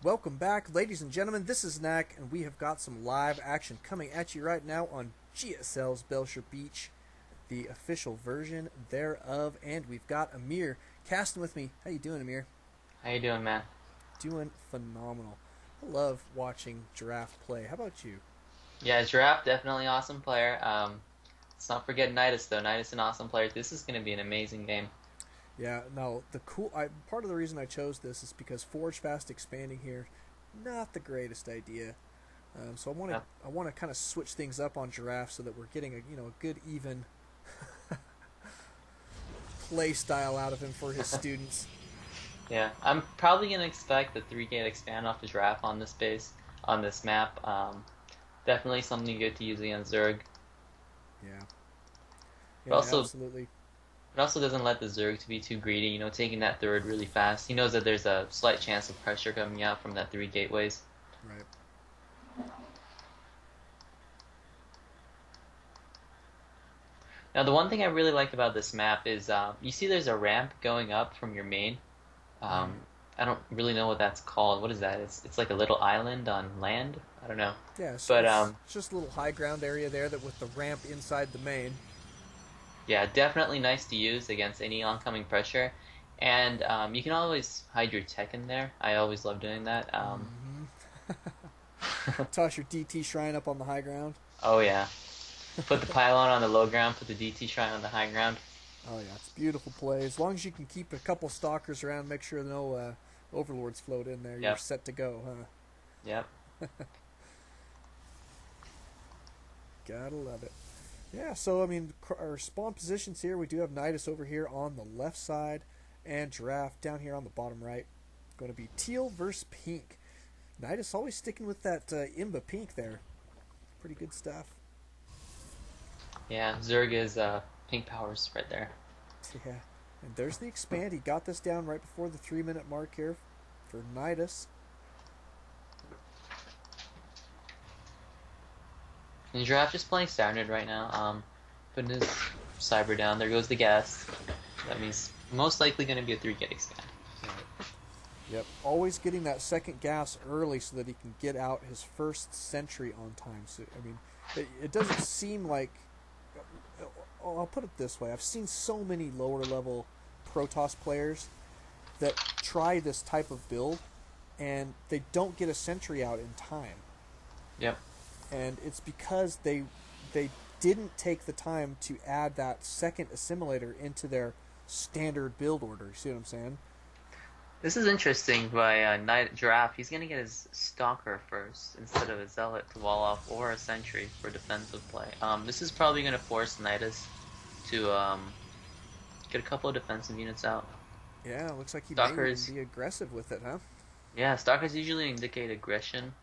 Welcome back, ladies and gentlemen. This is Knack, and we have got some live action coming at you right now on GSL's Belshire Beach, the official version thereof. And we've got Amir casting with me. How you doing, Amir? How you doing, man? Doing phenomenal. I love watching Giraffe play. How about you? Yeah, Giraffe, definitely awesome player. Let's not forget Nidus, though. Nidus, an awesome player. This is going to be an amazing game. Yeah, no, part of the reason I chose this is because Forge Fast expanding here, not the greatest idea. So I want to kind of switch things up on Giraffe so that we're getting a good even play style out of him for his students. Yeah, I'm probably going to expect the 3-gate expand off the Giraffe on this base, on this map. Definitely something good to use against Zerg. Yeah. But also, absolutely. It also doesn't let the Zerg to be too greedy, taking that third really fast. He knows that there's a slight chance of pressure coming out from that 3 gateways. Right. Now, the one thing I really like about this map is you see there's a ramp going up from your main. I don't really know what that's called. What is that? It's like a little island on land. I don't know. Yeah, so it's just a little high ground area there that with the ramp inside the main. Yeah, definitely nice to use against any oncoming pressure. And you can always hide your tech in there. I always love doing that. Toss your DT shrine up on the high ground. Oh, yeah. Put the pylon on the low ground, put the DT shrine on the high ground. Oh, yeah, it's a beautiful play. As long as you can keep a couple stalkers around, make sure no overlords float in there, you're set to go, huh? Yep. Gotta love it. Yeah, so, our spawn positions here, we do have Nidus over here on the left side, and Giraffe down here on the bottom right. Going to be teal versus pink. Nidus always sticking with that Imba pink there. Pretty good stuff. Yeah, Zerg is pink powers right there. Yeah, and there's the expand. He got this down right before the 3-minute mark here for Nidus. And Giraffe just playing standard right now. Putting his cyber down. There goes the gas. That means most likely going to be a 3-gate expand. Right. Yep, always getting that second gas early so that he can get out his first sentry on time. So it doesn't seem like. I'll put it this way: I've seen so many lower level Protoss players that try this type of build, and they don't get a sentry out in time. Yep. And it's because they didn't take the time to add that second assimilator into their standard build order. You see what I'm saying? This is interesting by Knight Giraffe. He's gonna get his Stalker first instead of a Zealot to wall off or a Sentry for defensive play. This is probably gonna force Nidus to get a couple of defensive units out. Yeah, looks like he may even Stalkers, be aggressive with it, huh? yeah, Stalkers usually indicate aggression.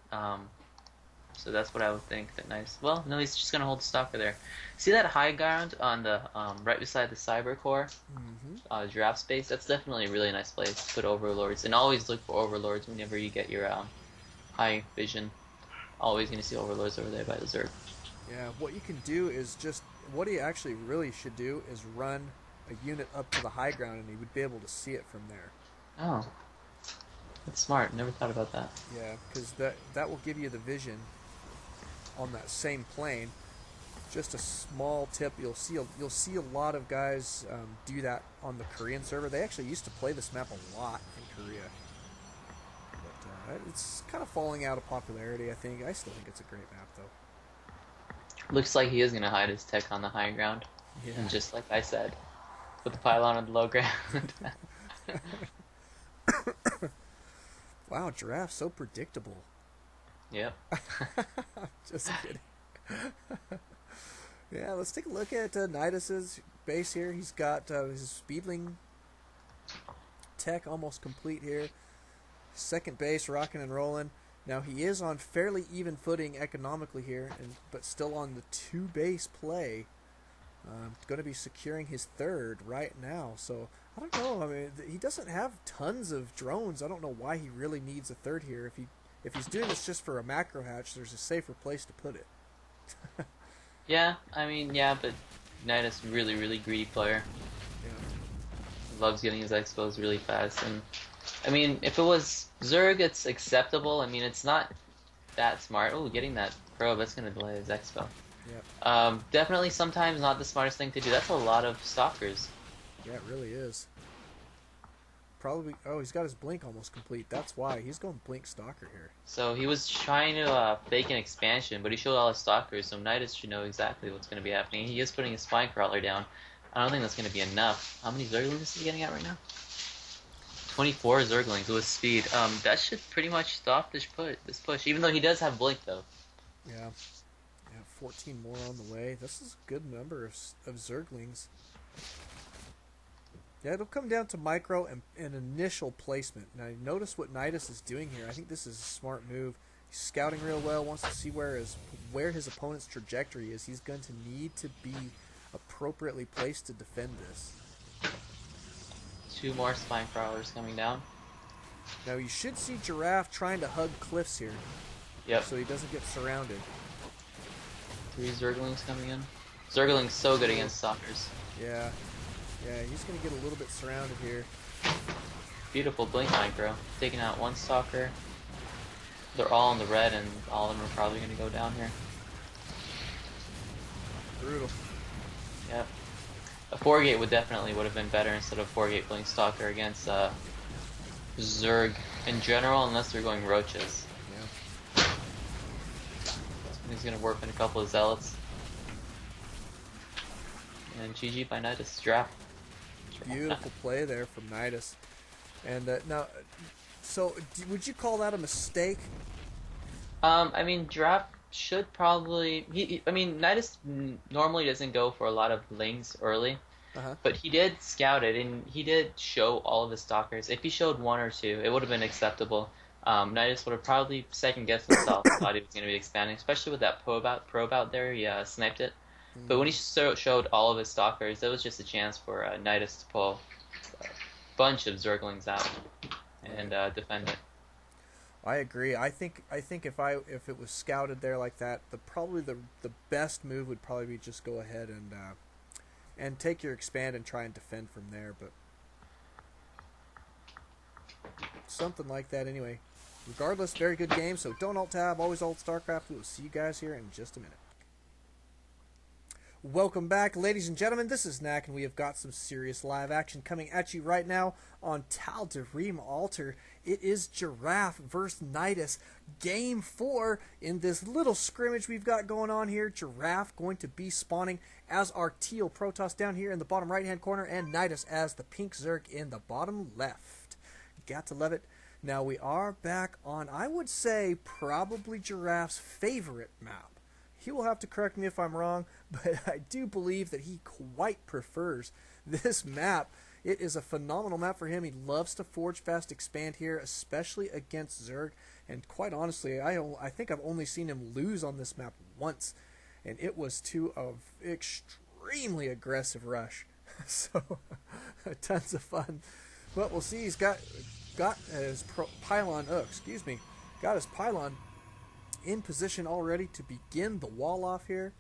So that's what I would think. That nice. Well, no, he's just gonna hold the Stalker there. See that high ground on the right beside the Cyber Core, Mm-hmm. Giraffe space? That's definitely a really nice place to put Overlords, and always look for Overlords whenever you get your high vision. Always gonna see Overlords over there by the Zerg. Yeah, what you can do is just what he actually really should do is run a unit up to the high ground, and he would be able to see it from there. Oh, that's smart. Never thought about that. Yeah, because that will give you the vision on that same plane. Just a small tip, you'll see a lot of guys do that on the Korean server. They actually used to play this map a lot in Korea, but it's kind of falling out of popularity. I think I still think it's a great map though. Looks like he is gonna hide his tech on the high ground, and Yeah. just like I said, put the pylon on the low ground. Wow, Giraffe so predictable. Yep. Just kidding. Yeah, let's take a look at Nidus's base here. He's got his Speedling tech almost complete here. Second base rocking and rolling. Now he is on fairly even footing economically here, but still on the two base play. Going to be securing his third right now. So I don't know. I mean, he doesn't have tons of drones. I don't know why he really needs a third here. If he's doing this just for a macro hatch, there's a safer place to put it. Yeah, I mean, yeah, but Nidus really, really greedy player. Yeah. Loves getting his expos really fast, and I mean, if it was Zerg, it's acceptable. I mean, it's not that smart. Oh, getting that probe, that's gonna delay his expo. Yep. Definitely sometimes not the smartest thing to do. That's a lot of stalkers. Yeah, it really is. Probably. Oh, he's got his blink almost complete. That's why he's going blink stalker here. So he was trying to fake an expansion, but he showed all his stalkers, so Nidus should know exactly what's going to be happening. He is putting a spine crawler down. I don't think that's going to be enough. How many Zerglings is he getting at right now? 24 Zerglings with speed. That should pretty much stop this push. Even though he does have blink though. Yeah. Yeah, 14 more on the way. This is a good number of Zerglings. Yeah, it'll come down to micro and initial placement. Now, notice what Nidus is doing here. I think this is a smart move. He's scouting real well, wants to see where his opponent's trajectory is. He's going to need to be appropriately placed to defend this. 2 more spine crawlers coming down. Now, you should see Giraffe trying to hug cliffs here. Yep. So he doesn't get surrounded. 3 Zerglings coming in. Zergling's so good against stalkers. Yeah. Yeah, he's going to get a little bit surrounded here. Beautiful blink micro. Taking out 1 stalker. They're all in the red, and all of them are probably going to go down here. Brutal. Yep. A 4-gate would have been better instead of 4-gate blink stalker against Zerg in general, unless they're going roaches. Yeah. He's going to warp in a couple of zealots. And GG by Nidus. Draft. Beautiful play there from Nidus. And now, so would you call that a mistake? I mean, Draft should probably. I mean, Nidus normally doesn't go for a lot of lings early, but he did scout it, and he did show all of his stalkers. If he showed 1 or 2, it would have been acceptable. Nidus would have probably second guessed himself, thought he was going to be expanding, especially with that probe out there. He sniped it. But when he showed all of his stalkers, that was just a chance for Nidus to pull a bunch of Zerglings out and defend it. I agree. I think if it was scouted there like that, probably the best move would probably be just go ahead and take your expand and try and defend from there. But something like that anyway. Regardless, very good game. So don't alt tab, always alt Starcraft. We will see you guys here in just a minute. Welcome back, ladies and gentlemen. This is Knack, and we have got some serious live action coming at you right now on Tal'Darim Altar. It is Giraffe versus Nidus, Game 4 in this little scrimmage we've got going on here. Giraffe going to be spawning as our teal Protoss down here in the bottom right-hand corner, and Nidus as the pink Zerg in the bottom left. Got to love it. Now we are back on, I would say, probably Giraffe's favorite map. He will have to correct me if I'm wrong, but I do believe that he quite prefers this map. It is a phenomenal map for him. He loves to forge fast expand here, especially against Zerg. And quite honestly, I think I've only seen him lose on this map once, and it was to an extremely aggressive rush. So, tons of fun. But we'll see. He's got his pylon. Oh, excuse me. Got his pylon in position already to begin the wall off here.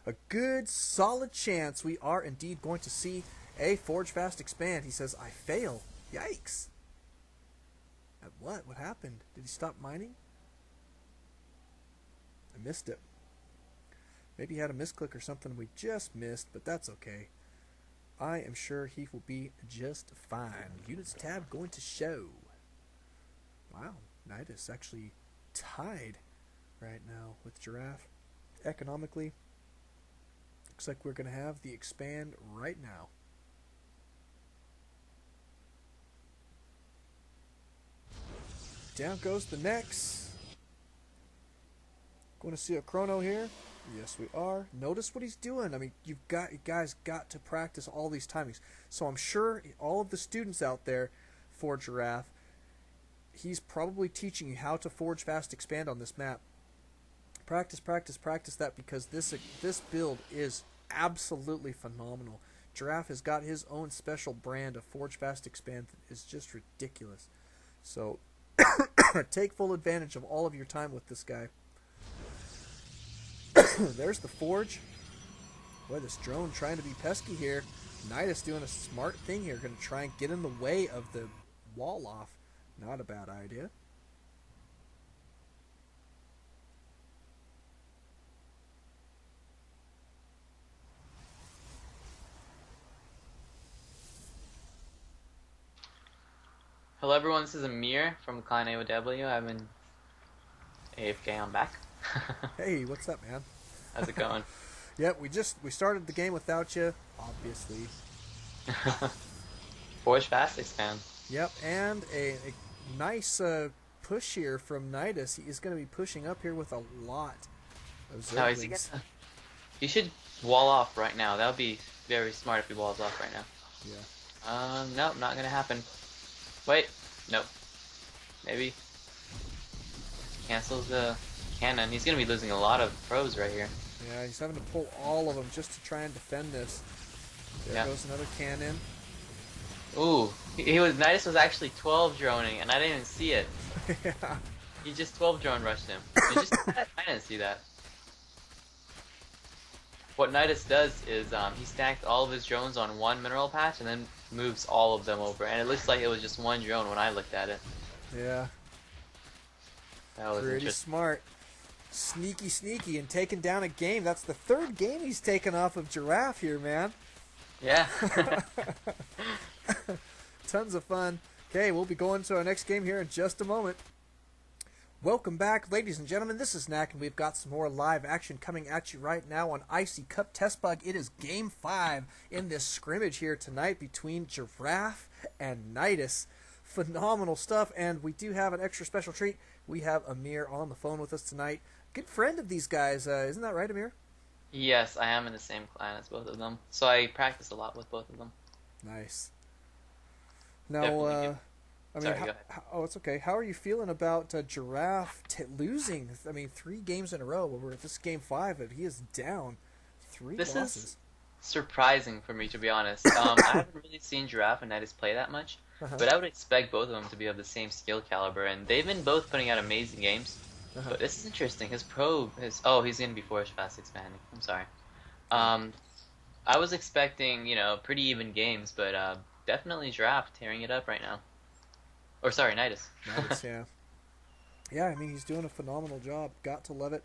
A good, solid chance we are indeed going to see a Forge Fast expand. He says, I fail. Yikes. At what? What happened? Did he stop mining? I missed it. Maybe he had a misclick or something we just missed, but that's okay. I am sure he will be just fine. Units tab going to show. Wow, Nidus actually tied right now with Giraffe. Economically, looks like we're going to have the expand right now. Down goes the next. Going to see a chrono here. Yes, we are. Notice what he's doing. I mean, you guys got to practice all these timings. So I'm sure all of the students out there for Giraffe, he's probably teaching you how to forge fast expand on this map. Practice, practice, practice that, because this build is absolutely phenomenal. Giraffe has got his own special brand of forge fast expand that is just ridiculous. So take full advantage of all of your time with this guy. There's the forge. Boy, this drone trying to be pesky here. Nidus doing a smart thing here. Going to try and get in the way of the wall off. Not a bad idea. Hello everyone, this is Amir from Clan AoWGiraffe. I'm in AFK, I'm back. Hey, what's up, man? How's it going? Yep, we started the game without you, obviously. Forge fast expand. Yep, and a nice push here from Nidus. He is going to be pushing up here with a lot of Zerglings. Now, is he gonna... You should wall off right now. That would be very smart if he walls off right now. Yeah. Nope, not gonna happen. Wait, nope. Maybe. Cancels the cannon. He's gonna be losing a lot of probes right here. Yeah, he's having to pull all of them just to try and defend this. There goes another cannon. Ooh, Nidus was actually 12 droning, and I didn't even see it. Yeah. He just 12 drone rushed him. I didn't see that. What Nidus does is he stacked all of his drones on one mineral patch and then moves all of them over. And it looks like it was just one drone when I looked at it. Yeah. That was pretty smart. Sneaky, sneaky, and taking down a game. That's the third game he's taken off of Giraffe here, man. Yeah. Tons of fun. Okay, we'll be going to our next game here in just a moment. Welcome back, ladies and gentlemen. This is Knack, and we've got some more live action coming at you right now on Icy Cup Test Bug. It is Game 5 in this scrimmage here tonight between Giraffe and Nidus. Phenomenal stuff, and we do have an extra special treat. We have Amir on the phone with us tonight. Good friend of these guys, isn't that right, Amir? Yes, I am in the same clan as both of them, so I practice a lot with both of them. Nice. Now, I mean, Sorry, oh, it's okay. How are you feeling about Giraffe losing? I mean, 3 games in a row. This is Game 5, and he is down 3 losses. This is surprising for me, to be honest. I haven't really seen Giraffe and Nidus play that much, but I would expect both of them to be of the same skill caliber, and they've been both putting out amazing games. But this is interesting. His probe, he's going to be force fast expanding. I'm sorry. I was expecting, pretty even games, but definitely Giraffe tearing it up right now. Or sorry, Nidus. Nidus, yeah. Yeah, I mean, he's doing a phenomenal job. Got to love it.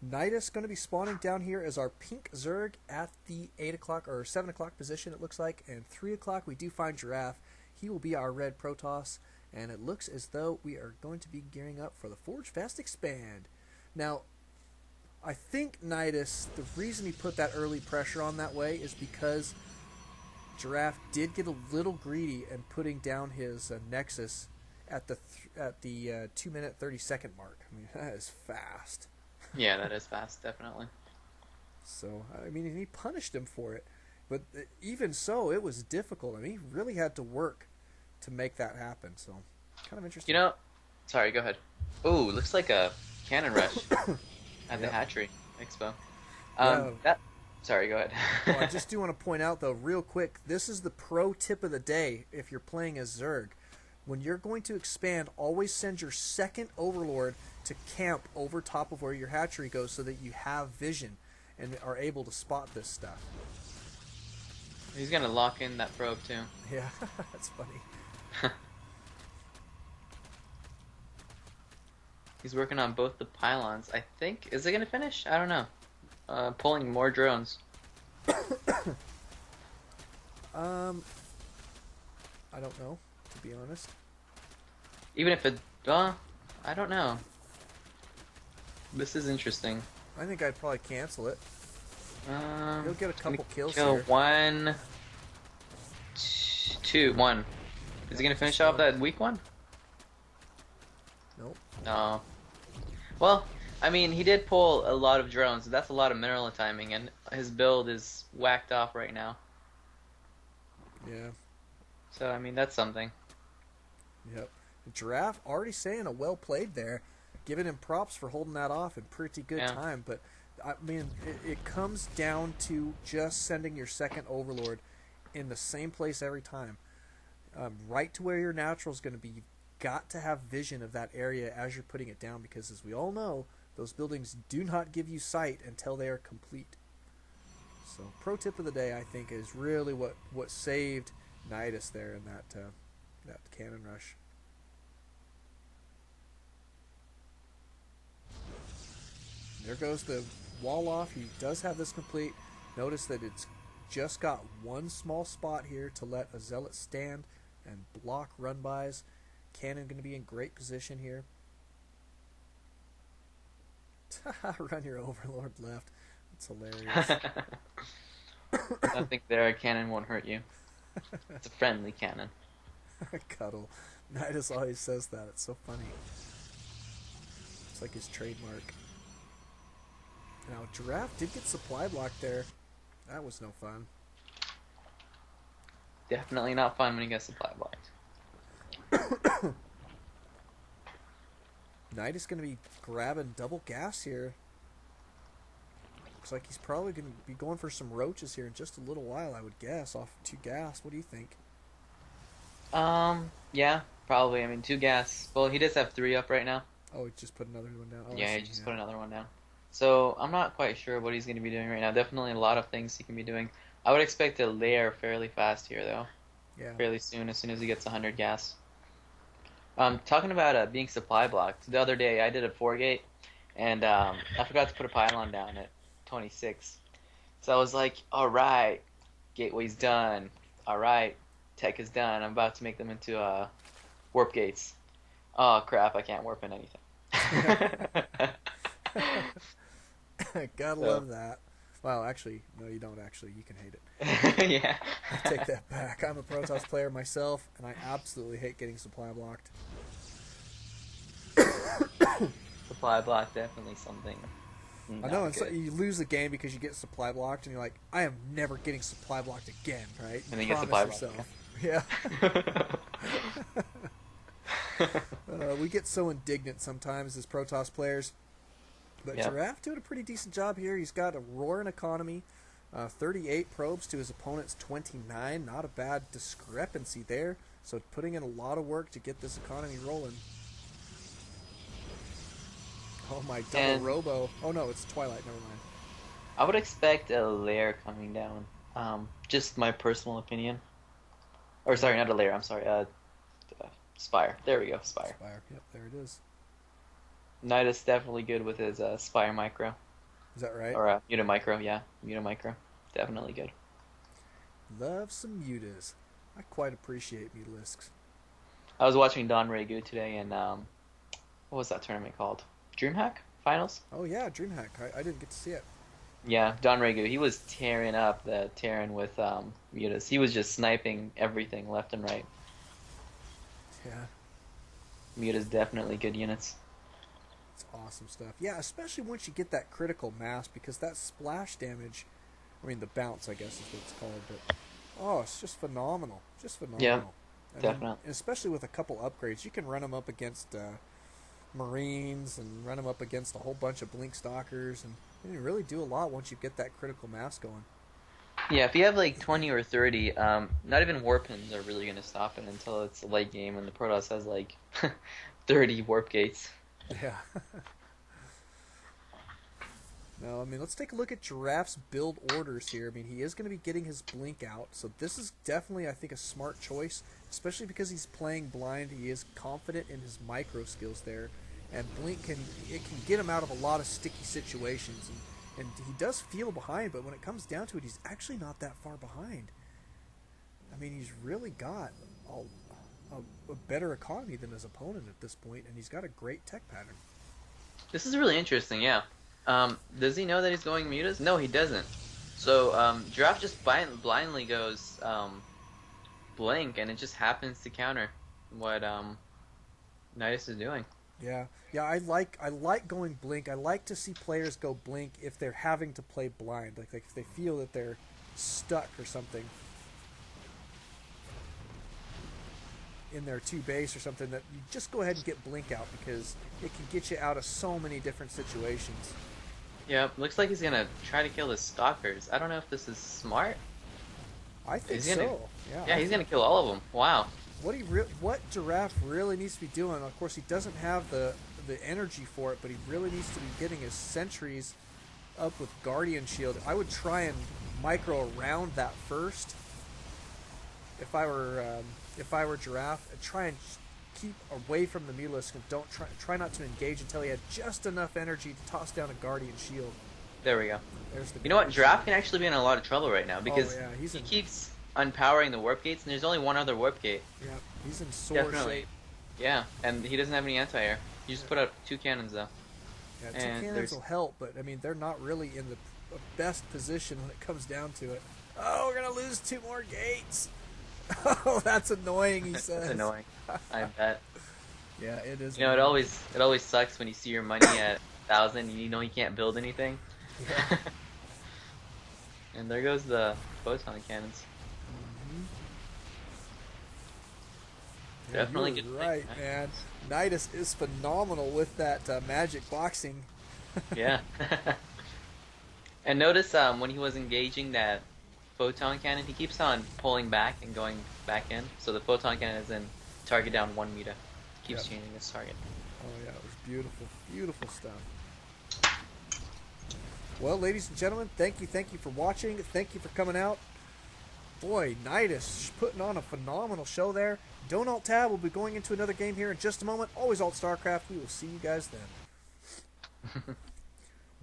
Nidus going to be spawning down here as our pink Zerg at the 8 o'clock or 7 o'clock position, it looks like. And 3 o'clock, we do find Giraffe. He will be our red Protoss. And it looks as though we are going to be gearing up for the Forge Fast Expand. Now, I think Nidus, the reason he put that early pressure on that way is because Giraffe did get a little greedy and putting down his Nexus at the 2 minute 30 second mark. I mean, that is fast. Yeah, that is fast, definitely. So I mean, and he punished him for it, but even so, it was difficult. I mean, he really had to work to make that happen. So kind of You interesting. know, sorry, go ahead. Oh, looks like a cannon rush at the Yep. hatchery expo. Yeah. That. Sorry, go Oh, I ahead. just do want to point out though, real quick, this is the pro tip of the day if you're playing as Zerg. When you're going to expand, always send your second overlord to camp over top of where your hatchery goes so that you have vision and are able to spot this stuff. He's gonna lock in that probe too. Yeah, that's funny. He's working on both the pylons. I think. Is it gonna finish? I don't know. Pulling more drones. Um, I don't know, to be honest. Even if it. I don't know. This is interesting. I think I'd probably cancel it. You'll get a It's gonna couple kills kill here. one, two, one. Is he gonna finish off that weak one? Nope. No. Well, I mean, he did pull a lot of drones. That's a lot of mineral timing, and his build is whacked off right now. Yeah. So, I mean, that's something. Yep. Giraffe already saying a well played there, giving him props for holding that off in pretty good Yeah. time. But I mean, it comes down to just sending your second overlord in the same place every time, right to where your natural is going to be. You've got to have vision of that area as you're putting it down because, as we all know, those buildings do not give you sight until they are complete. So, pro tip of the day, I think, is really what saved Nidus there in that cannon rush. There goes the wall off. He does have this complete. Notice that it's just got one small spot here to let a zealot stand and block run-bys. Cannon going to be in great position here. Run your overlord left. That's hilarious. Nothing there. A cannon won't hurt you. It's a friendly cannon. Cuddle. Nidus always says that. It's so funny. It's like his trademark. Now, Giraffe did get supply blocked there. That was no fun. Definitely not fun when you get supply blocked. Nidus going to be grabbing double gas here. Looks like he's probably going to be going for some roaches here in just a little while, I would guess, off 2 gas. What do you think? Yeah, probably. I mean, 2 gas. Well, he does have 3 up right now. Oh, he just put another one down. Oh, Yeah, I he see, just yeah. put another one down. So I'm not quite sure what he's going to be doing right now. Definitely a lot of things he can be doing. I would expect to layer fairly fast here, though. Yeah. Fairly soon, as he gets 100 gas. Talking about being supply blocked. The other day, I did a 4-gate, and I forgot to put a pylon down at 26. So I was like, all right, gateway's done. All right, tech is done. I'm about to make them into warp gates. Oh crap! I can't warp in anything. Gotta So. love that. Well, actually, no, you don't actually. You can hate it. Yeah. I take that back. I'm a Protoss player myself, and I absolutely hate getting supply blocked. Supply block definitely something. I know, Not it's like good. you lose the game because you get supply blocked, and you're like, I am never getting supply blocked again, right? And then you get Promise supply blocked, yourself. Yeah. We get so indignant sometimes as Protoss players. But Yeah. Giraffe doing a pretty decent job here. He's got a roaring economy. 38 probes to his opponent's 29. Not a bad discrepancy there. So putting in a lot of work to get this economy rolling. Oh my, double And- robo. Oh no, it's Twilight, never mind. I would expect a layer coming down. Just my personal opinion. Or sorry, not a layer. I'm sorry. Spire. There we go. Spire. Spire. Yep, there it is. Nidus definitely good with his Spire micro Is that right? or Muta micro. Yeah, Muta micro. Definitely good. Love some mutas. I quite appreciate mutalisks. I was watching Don Regu today, and what was that tournament called? DreamHack Finals. Oh yeah, DreamHack. I didn't get to see it. Yeah, Don Regu, he was tearing up the Terran with Mutas. He was just sniping everything left and right. Yeah, Mutas definitely good units. it's awesome stuff. Yeah, especially once you get that critical mass, because that splash damage, I mean the bounce, I guess is what it's called, but oh, it's just phenomenal, just Yeah, phenomenal. I mean, definitely. especially with a couple upgrades, you can run them up against Marines and run them up against a whole bunch of Blink Stalkers, and you can really do a lot once you get that critical mass going. Yeah, if you have like 20 or 30, not even warpins are really gonna stop it until it's a late game and the Protoss has like 30 warp gates. Yeah. No, I mean, let's take a look at Giraffe's build orders here. I mean, he is going to be getting his Blink out, so this is definitely, I think, a smart choice, especially because he's playing blind. He is confident in his micro skills there, and Blink can get him out of a lot of sticky situations, and he does feel behind, but when it comes down to it, he's actually not that far behind. I mean, he's really got a better economy than his opponent at this point, and he's got a great tech pattern. This is really interesting, yeah. Does he know that he's going Mutas? No, he doesn't. So, Giraffe just blindly goes Blink, and it just happens to counter what Nidus is doing. Yeah, yeah, I like going Blink. I like to see players go Blink if they're having to play blind, like if they feel that they're stuck or something in their two base or something. That you just go ahead and get Blink out because it can get you out of so many different situations. Yeah, looks like he's gonna try to kill the Stalkers. I don't know if this is smart. I think He's gonna, so. Yeah, yeah, he's gonna kill all of them. Wow. what Giraffe really needs to be doing. Of course, he doesn't have the energy for it, but he really needs to be getting his sentries up with Guardian Shield. I would try and micro around that first. If I were Giraffe, I'd try and keep away from the Mutalisk and don't try not to engage until he had just enough energy to toss down a Guardian Shield. There we go. There's the You know what? Guardian Giraffe Shield. can actually be in a lot of trouble right now because Oh yeah, he keeps unpowering the warp gates, and there's only one other warp gate. yeah, he's in sore Definitely. shape. Yeah, and he doesn't have any anti-air. You just put up 2 cannons though. Yeah, two And cannons there's will help, but I mean they're not really in the best position when it comes down to it. Oh, we're gonna lose 2 more gates. Oh, that's annoying. He says. That's annoying. I bet. Yeah, it is. You know, it always sucks when you see your money at 1,000 and you know you can't build anything. Yeah. And there goes the photon cannons. Mhm. Yeah, Definitely you're good right, thing. man. Nidus is phenomenal with that magic boxing. Yeah. And notice when he was engaging that photon cannon, he keeps on pulling back and going back in. So the photon cannon is in target down 1 meter. Keeps Yep. changing its target. Oh yeah, it was beautiful, beautiful stuff. Well, ladies and gentlemen, thank you for watching. Thank you for coming out. Boy, Nidus putting on a phenomenal show there. Don't alt tab. We'll be going into another game here in just a moment. Always alt Starcraft. We will see you guys then.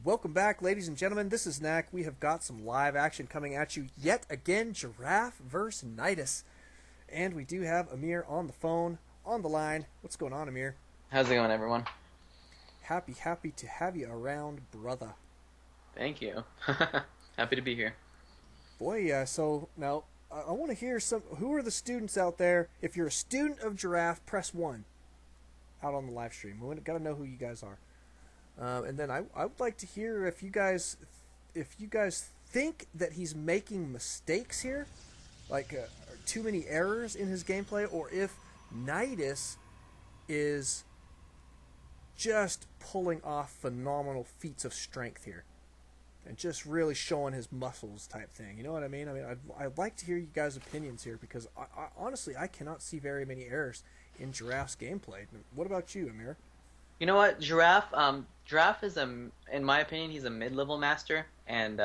Welcome back, ladies and gentlemen. This is Knack. We have got some live action coming at you yet again. Giraffe versus Nidus. And we do have Amir on the phone, on the line. What's going on, Amir? How's it going, everyone? Happy to have you around, brother. Thank you. Happy to be here. Boy, so now I want to hear who are the students out there? If you're a student of Giraffe, press 1 out on the live stream. We got to know who you guys are. And then I would like to hear if you guys think that he's making mistakes here, like too many errors in his gameplay, or if Nidus is just pulling off phenomenal feats of strength here and just really showing his muscles type thing. You know what I mean? I'd like to hear you guys' opinions here because honestly, I cannot see very many errors in Giraffe's gameplay. What about you, Amir? You know what, Giraffe is in my opinion, he's a mid-level master, and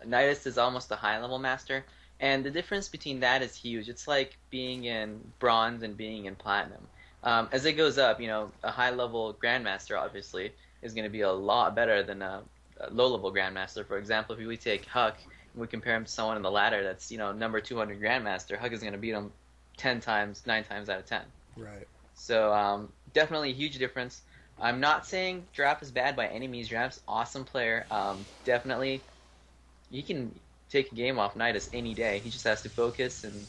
Nidus is almost a high-level master. And the difference between that is huge. It's like being in bronze and being in platinum. As it goes up, you know, a high-level grandmaster obviously is going to be a lot better than a low-level grandmaster. For example, if we take Huck and we compare him to someone in the ladder that's, you know, number 200 grandmaster, Huck is going to beat him 10 times, 9 times out of 10. Right. So definitely a huge difference. I'm not saying Giraffe is bad by any means. Giraffe's awesome player. Definitely, he can take a game off Nidus any day. He just has to focus and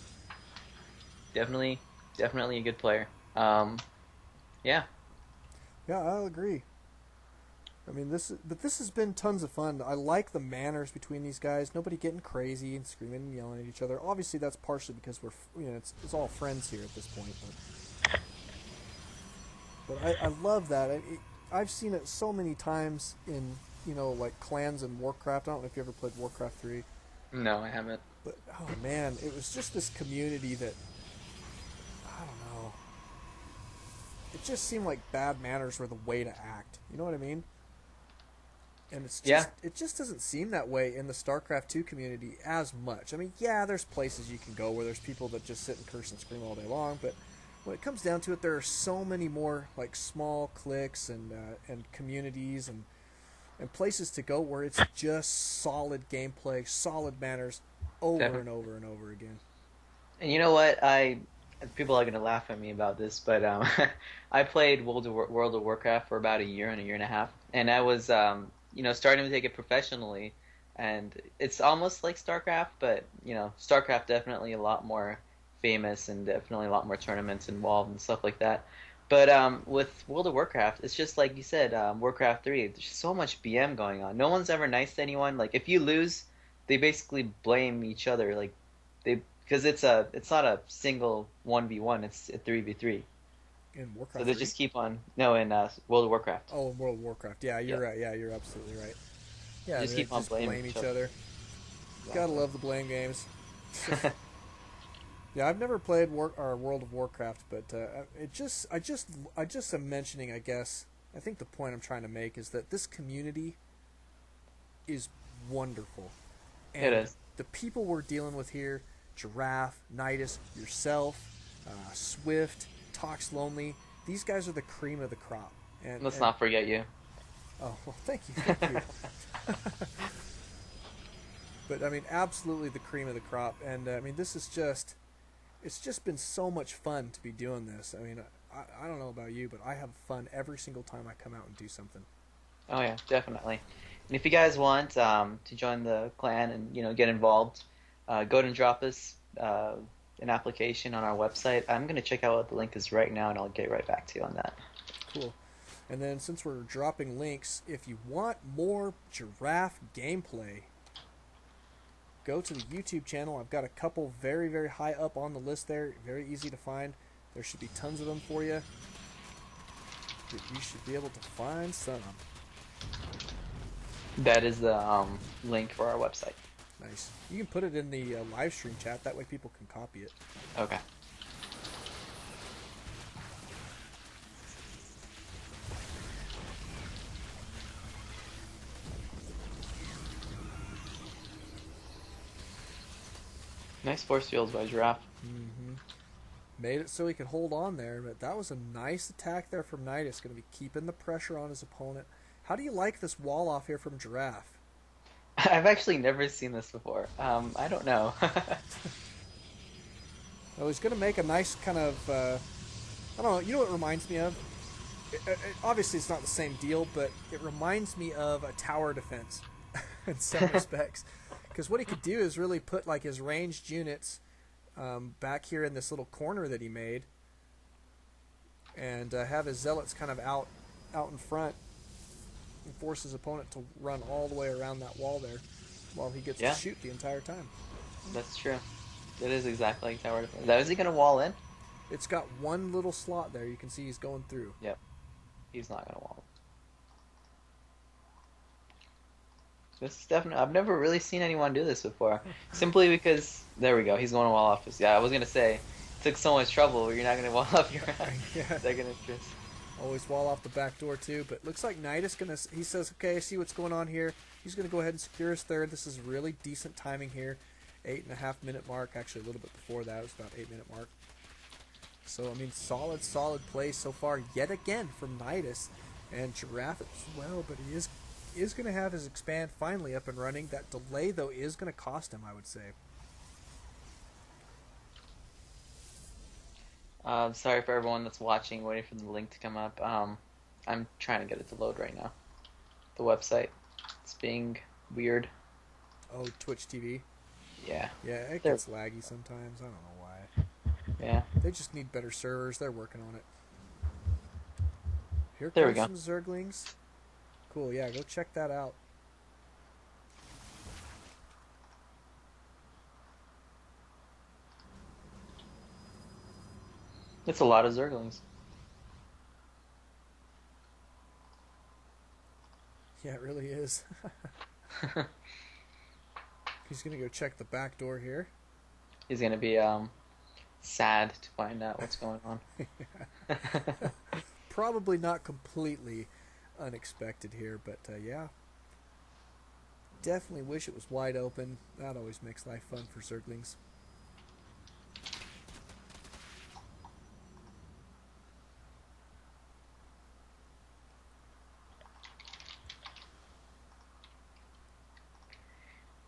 definitely, definitely a good player. Yeah, Yeah, I'll agree. I mean, this has been tons of fun. I like the manners between these guys. Nobody getting crazy and screaming and yelling at each other. Obviously, that's partially because it's all friends here at this point. But I love that. I've seen it so many times in like clans and Warcraft. I don't know if you ever played Warcraft 3, no, I haven't. but oh man, it was just this community that I don't know. It just seemed like bad manners were the way to act. You know what I mean? And Yeah, it just doesn't seem that way in the StarCraft 2 community as much. I mean, yeah, there's places you can go where there's people that just sit and curse and scream all day long, but when it comes down to it, there are so many more like small cliques and communities and places to go where it's just solid gameplay, solid manners, over and definitely. over and over again. And you know what? I People are gonna laugh at me about this, but I played World of Warcraft for about a year and a half, and I was starting to take it professionally, and it's almost like StarCraft, but StarCraft definitely a lot more famous and definitely a lot more tournaments involved and stuff like that. But with World of Warcraft, it's just like you said, Warcraft 3. There's so much BM going on. No one's ever nice to anyone. Like if you lose, they basically blame each other. Like they because it's not a single 1v1, it's a 3v3. In So Warcraft they 3? just keep on no in World of Warcraft. Oh, in World of Warcraft. Yeah, you're Yep. right. Yeah, you're absolutely right. They Yeah, just they keep on just blaming blame each each other. other. Gotta Exactly. love the blame games. Yeah, I've never played World of Warcraft, but I just am mentioning. I guess I think the point I'm trying to make is that this community is wonderful, It and is. the people we're dealing with here, Giraffe, Nidus, yourself, Swift, Tox Lonely. These guys are the cream of the crop, Let's and not forget you. oh well, thank you. But I mean, absolutely the cream of the crop, and I mean, this is just it's just been so much fun to be doing this. I mean, I don't know about you, but I have fun every single time I come out and do something. Oh yeah, definitely. And if you guys want to join the clan and get involved, go ahead and drop us an application on our website. I'm gonna check out what the link is right now, and I'll get right back to you on that. Cool. And then since we're dropping links, if you want more giraffe gameplay, go to the YouTube channel. I've got a couple very, very high up on the list there. Very easy to find. There should be tons of them for you. You should be able to find some. That is the link for our website. Nice. You can put it in the live stream chat. That way people can copy it. Okay. Nice force fields by Giraffe. Mm-hmm. Made it so he could hold on there, but that was a nice attack there from Nidus. Going to be keeping the pressure on his opponent. How do you like this wall off here from Giraffe? I've actually never seen this before. I don't know. Well, he's going to make a nice kind of, I don't know, you know what it reminds me of? Obviously, it's not the same deal, but it reminds me of a tower defense in some respects. Because what he could do is really put like his ranged units back here in this little corner that he made, and have his zealots kind of out in front, and force his opponent to run all the way around that wall there, while he gets to Yeah, shoot the entire time. that's true. It is exactly like tower defense. Now, is he gonna wall in? It's got one little slot there. You can see he's going through. Yep, he's not gonna wall. This is definitely. I've never really seen anyone do this before. Simply because there we go. He's going to wall off his. Yeah, I was gonna say, it took so much trouble. You're not gonna wall off your Yeah. second entrance. Always wall off the back door too, but looks like Nidus gonna. He says, "Okay, I see what's going on here." He's gonna go ahead and secure his third. This is really decent timing here. 8.5 minute mark. Actually, a little bit before that. It was about 8 minute mark. So I mean, solid play so far yet again from Nidus and Giraffe as well. But he is going to have his expand finally up and running. That delay though is going to cost him, I would say. Sorry for everyone that's watching, waiting for the link to come up. I'm trying to get it to load right now. The website. It's being weird. Oh, Twitch TV. Yeah. Yeah, it There. gets laggy sometimes. I don't know why. Yeah. They just need better servers. They're working on it. Here There we comes go. some Zerglings. Cool, yeah, go check that out. It's a lot of Zerglings. Yeah, it really is. He's gonna go check the back door here. He's gonna be sad to find out what's going on. Probably not completely unexpected here, but yeah. Definitely wish it was wide open. That always makes life fun for Zerglings.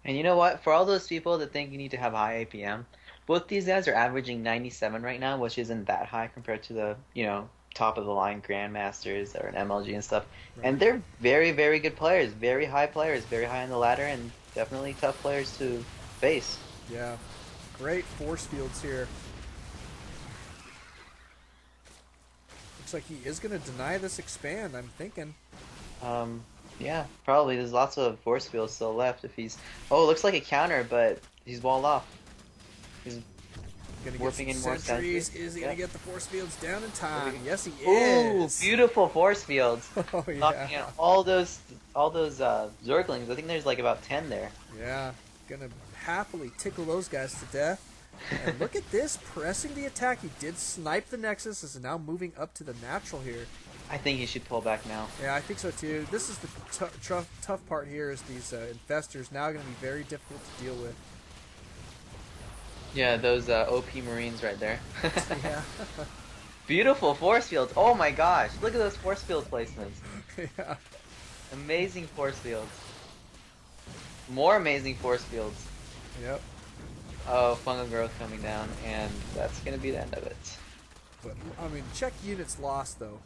And you know what? For all those people that think you need to have high APM, both these guys are averaging 97 right now, which isn't that high compared to the, top of the line Grandmasters or an MLG and stuff. Right. And they're very, very good players, very high on the ladder, and definitely tough players to face. Yeah. Great force fields here. Looks like he is going to deny this expand, I'm thinking. Um, yeah, probably. There's lots of force fields still left if he's... Oh, it looks like a counter, but he's walled off. He's Gonna get warping some in more sentries. sentries. Is he Yep. gonna get the force fields down in time? Yes, he Ooh, is. beautiful force fields. Oh Knocking yeah. out all those Zerglings. I think there's like about 10 there. Yeah. Gonna happily tickle those guys to death. And look at this, pressing the attack. He did snipe the Nexus. Is now moving up to the natural here. I think he should pull back now. Yeah, I think so too. This is the tough part here. Is these infestors now going to be very difficult to deal with. Yeah, those OP Marines right there. Yeah. Beautiful force fields. Oh my gosh, look at those force field placements. Yeah. Amazing force fields. More amazing force fields. Yep. Oh, fungal growth coming down, and that's gonna be the end of it. But I mean, check units lost though.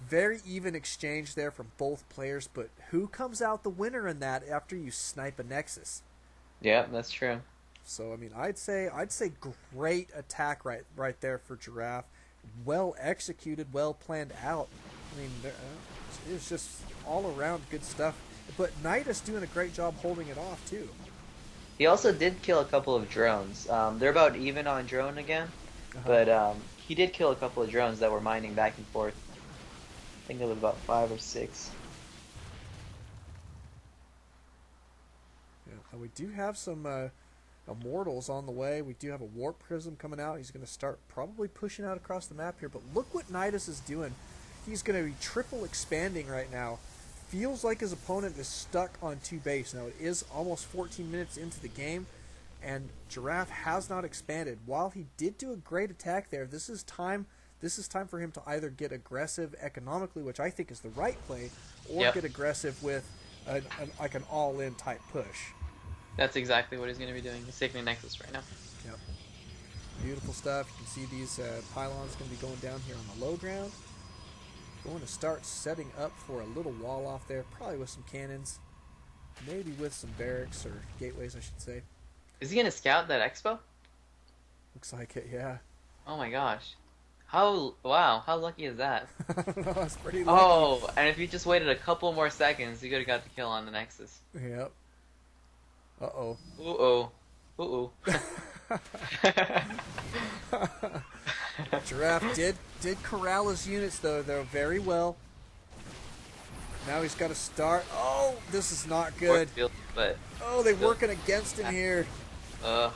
Very even exchange there from both players, but who comes out the winner in that after you snipe a Nexus? Yeah, that's true. So I mean, I'd say great attack right there for Giraffe. Well executed, well planned out. I mean, it's just all around good stuff. But Nidus doing a great job holding it off too. He also did kill a couple of drones. They're about even on drone again, but he did kill a couple of drones that were mining back and forth. I think it was about 5 or 6. Yeah, we do have some Immortals on the way. We do have a Warp Prism coming out. He's going to start probably pushing out across the map here. But look what Nidus is doing. He's going to be triple expanding right now. Feels like his opponent is stuck on 2 base. Now, it is almost 14 minutes into the game, and Giraffe has not expanded. While he did do a great attack there, this is time for him to either get aggressive economically, which I think is the right play, or get aggressive with like an all-in type push. That's exactly what he's going to be doing. He's taking a Nexus right now. Yep. Beautiful stuff. You can see these pylons going to be going down here on the low ground. Going to start setting up for a little wall off there, probably with some cannons, maybe with some barracks or gateways, I should say. Is he going to scout that expo? Looks like it, yeah. Oh my gosh. Wow, how lucky is that? I don't know, that's pretty lucky. Oh, and if you just waited a couple more seconds, you could have got the kill on the Nexus. Yep. Uh-oh. Uh-oh. Uh-oh. Giraffe did corral his units, though very well. Now he's got to start. Oh, this is not good. But oh, they're working against him here. Ugh.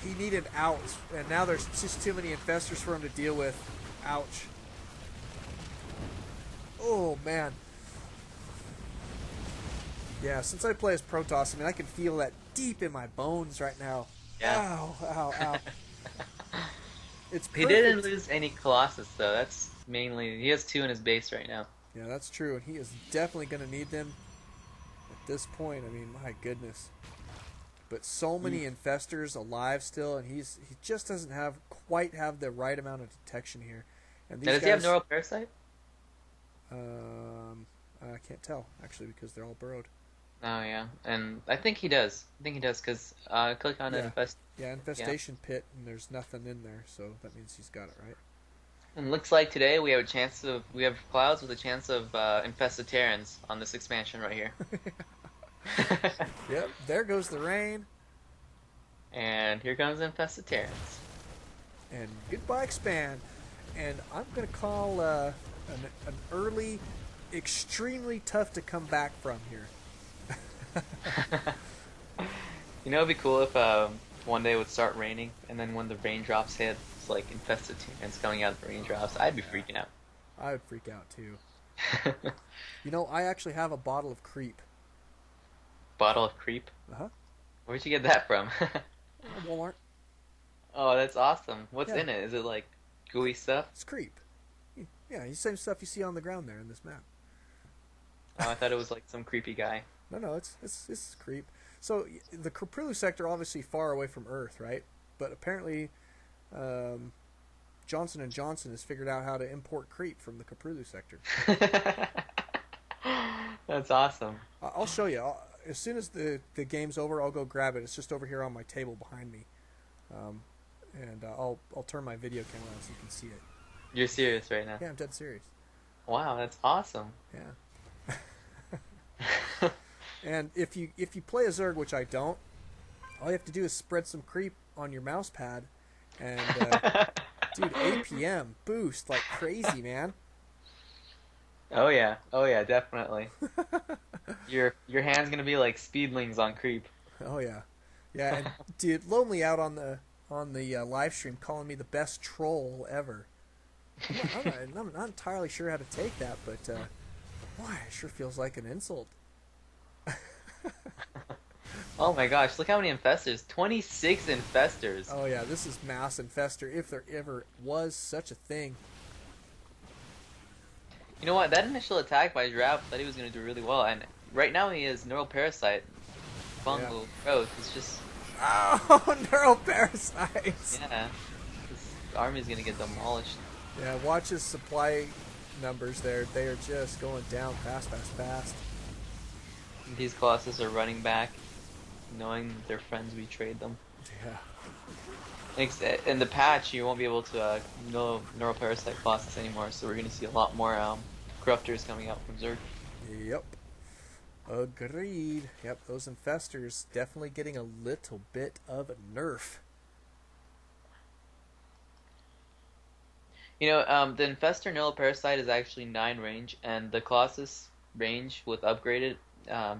He needed outs, and now there's just too many infestors for him to deal with. Ouch. Oh, man. Yeah, since I play as Protoss, I mean, I can feel that deep in my bones right now. Yeah. Ow, ow, ow. It's He perfect. didn't lose any Colossus, though. That's mainly... He has 2 in his base right now. Yeah, that's true, and he is definitely going to need them at this point. I mean, my goodness. But so many infestors alive still, and he just doesn't quite have the right amount of detection here. And these Now, does he have Neural Parasite? I can't tell actually because they're all burrowed. Oh yeah, and I think he does. I think he does because click on Yeah, infest. yeah, Yeah, infestation pit, and there's nothing in there, so that means he's got it right. and looks like today we have clouds with a chance of infested Terrans on this expansion right here. Yep, there goes the rain, And here comes infested Terrans. and goodbye expand. And I'm gonna call an early, extremely tough to come back from here. You know, it'd be cool if one day it would start raining, and then when the raindrops hit, it's like infested Terrans coming out of the raindrops. I'd be freaking out. I would freak out too. You know, I actually have a bottle of creep. Bottle of creep. Uh huh. Where'd you get that from? Walmart. Oh, that's awesome. What's Yeah, in it? Is it like gooey stuff? it's creep. Yeah, the same stuff you see on the ground there in this map. Oh, I thought it was like some creepy guy. No, it's creep. So the Caprilu sector obviously far away from Earth, right? But apparently, um, Johnson and Johnson has figured out how to import creep from the Caprilu sector. That's awesome. I'll show you. As soon as the game's over, I'll go grab it. It's just over here on my table behind me, um, and I'll turn my video camera on so you can see it. You're serious right now? Yeah, I'm dead serious. Wow, that's awesome. Yeah. And if you play a Zerg, which I don't, all you have to do is spread some creep on your mouse pad, and dude, APM boost like crazy, man. Oh yeah, definitely. Your hand's gonna be like speedlings on creep. Oh yeah, yeah. And dude, Lonely out on the live stream calling me the best troll ever. I'm not entirely sure how to take that, but boy, it sure feels like an insult. Oh my gosh, look how many infestors. 26 infestors. Oh yeah, this is mass infester if there ever was such a thing. You know what? That initial attack by Giraffe, thought he was gonna do really well, and right now he is neural parasite. Fungal growth. It's just Oh, neural parasites. yeah. This army's gonna get demolished. Yeah, watch his supply numbers there. They are just going down fast, fast, fast. These Colossus are running back, knowing their friends betrayed them. Yeah. In the patch, you won't be able to know neural parasite Colossus anymore, so we're gonna see a lot more corruptors coming out from Zerg. Yep. Agreed. Yep, those infestors definitely getting a little bit of a nerf. You know, the infestor neural parasite is actually 9 range, and the Colossus range with upgraded,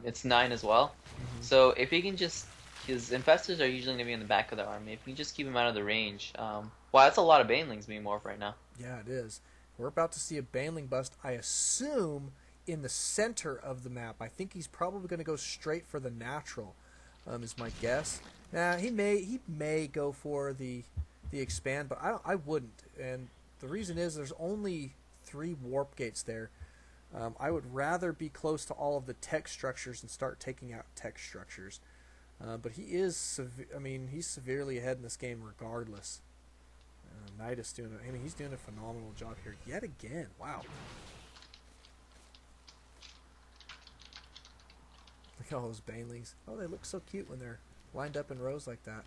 it's 9 as well. Mm-hmm. So if you can just, because infestors are usually gonna be in the back of the army, if you can just keep them out of the range, wow, that's a lot of banelings being morphed right now. Yeah, it is. We're about to see a Baneling bust, I assume, in the center of the map. I think he's probably going to go straight for the natural, is my guess. Nah, he may go for the expand, but I wouldn't. And the reason is there's only 3 warp gates there. I would rather be close to all of the tech structures and start taking out tech structures. But he is, he's severely ahead in this game regardless. Knight is doing he's doing a phenomenal job here yet again. Wow. Look at all those banelings. Oh, they look so cute when they're lined up in rows like that.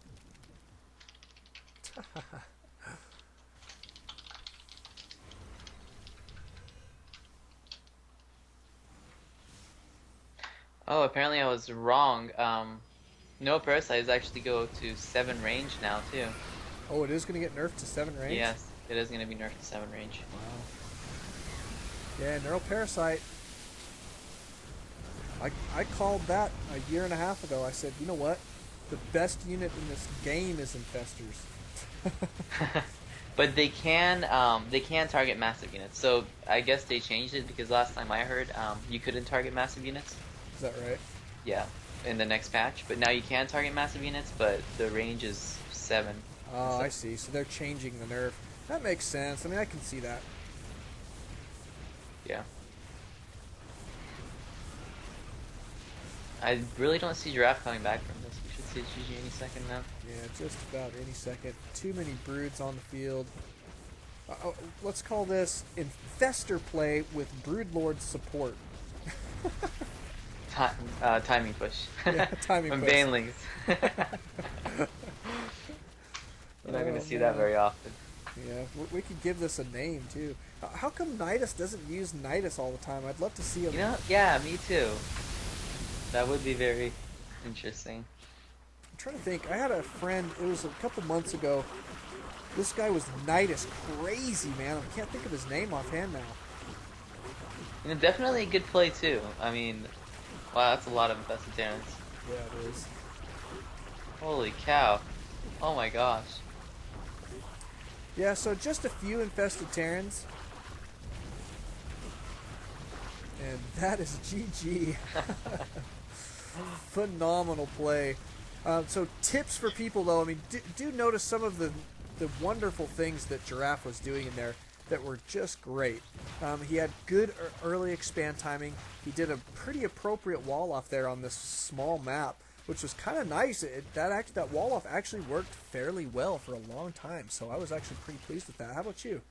Oh, apparently I was wrong. No parasites actually go to 7 range now too. Oh, it is going to get nerfed to 7 range? Yes, it is going to be nerfed to 7 range. Wow. Yeah, neural parasite. I called that a year and a half ago. I said, you know what? The best unit in this game is infestors. But they can target massive units. So I guess they changed it because last time I heard you couldn't target massive units. Is that right? Yeah, in the next patch. But now you can target massive units, but the range is 7. Oh, I see. So they're changing the nerf. That makes sense. I mean, I can see that. Yeah. I really don't see Giraffe coming back from this. We should see GG any second now. Yeah, just about any second. Too many broods on the field. let's call this infester play with Broodlord support. Timing push Yeah, timing from push. Banelings. You're not gonna Oh see that man. very often. Yeah, we could give this a name too. How come Nidus doesn't use Nidus all the time? I'd love to see him. Yeah, me too. That would be very interesting. I'm trying to think. I had a friend. It was a couple months ago. This guy was Nidus crazy, man. I can't think of his name offhand now. Definitely a good play too. I mean, wow, that's a lot of infested Terrans. Yeah, it is. Holy cow! Oh my gosh. Yeah, so just a few infested Terrans, and that is GG. Phenomenal play. So tips for people though. I mean, do notice some of the wonderful things that Giraffe was doing in there that were just great. He had good early expand timing. He did a pretty appropriate wall off there on this small map, which was kind of nice. That wall off actually worked fairly well for a long time. So I was actually pretty pleased with that. How about you?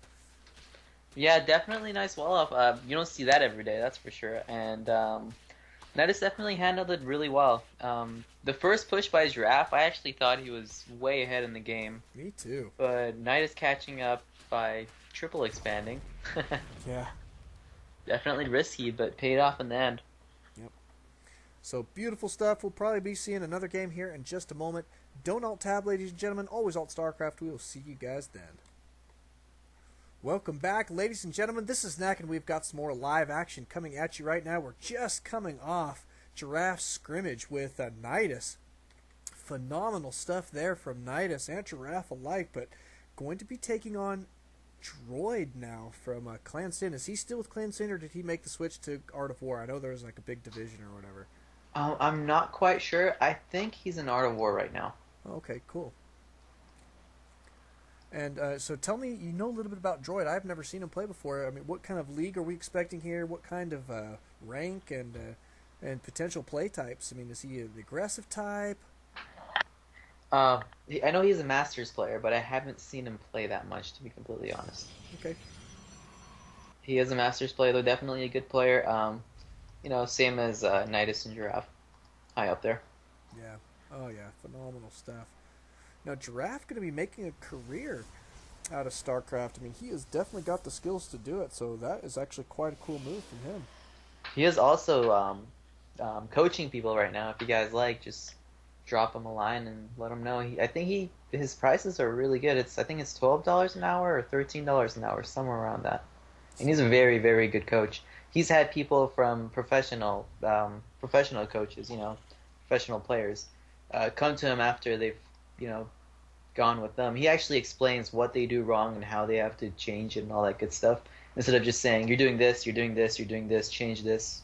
Yeah, definitely nice wall off. You don't see that every day, that's for sure. And Nidus definitely handled it really well. The first push by Giraffe, I actually thought he was way ahead in the game, Me too. but Nidus catching up by triple expanding. Yeah. Definitely risky, but paid off in the end. Yep. So beautiful stuff. We'll probably be seeing another game here in just a moment. Don't alt tab, ladies and gentlemen. Always alt Starcraft. We will see you guys then. Welcome back, ladies and gentlemen. This is Knack, and we've got some more live action coming at you right now. We're just coming off Giraffe's scrimmage with Nidus. Phenomenal stuff there from Nidus and Giraffe alike, but going to be taking on Droid now from Clan Sin. Is he still with Clan Sin, or did he make the switch to Art of War? I know there was like a big division or whatever. I'm not quite sure. I think he's in Art of War right now. Okay, cool. And so tell me, you know a little bit about Droid. I've never seen him play before. I mean, what kind of league are we expecting here? What kind of rank and potential play types? I mean, is he an aggressive type? I know he's a Masters player, but I haven't seen him play that much, to be completely honest. Okay. He is a Masters player, though definitely a good player. Same as Nidus and Giraffe, high up there. Yeah. Oh yeah, phenomenal stuff. Now Giraffe going to be making a career out of StarCraft. I mean, he has definitely got the skills to do it. So that is actually quite a cool move from him. He is also coaching people right now. If you guys like, just drop him a line and let him know. I think his prices are really good. I think it's $12 an hour or $13 an hour, somewhere around that. And he's a very, very good coach. He's had people from professional coaches, professional players, come to him after they've, gone with them. He actually explains what they do wrong and how they have to change it and all that good stuff. Instead of just saying, you're doing this, you're doing this, you're doing this, change this,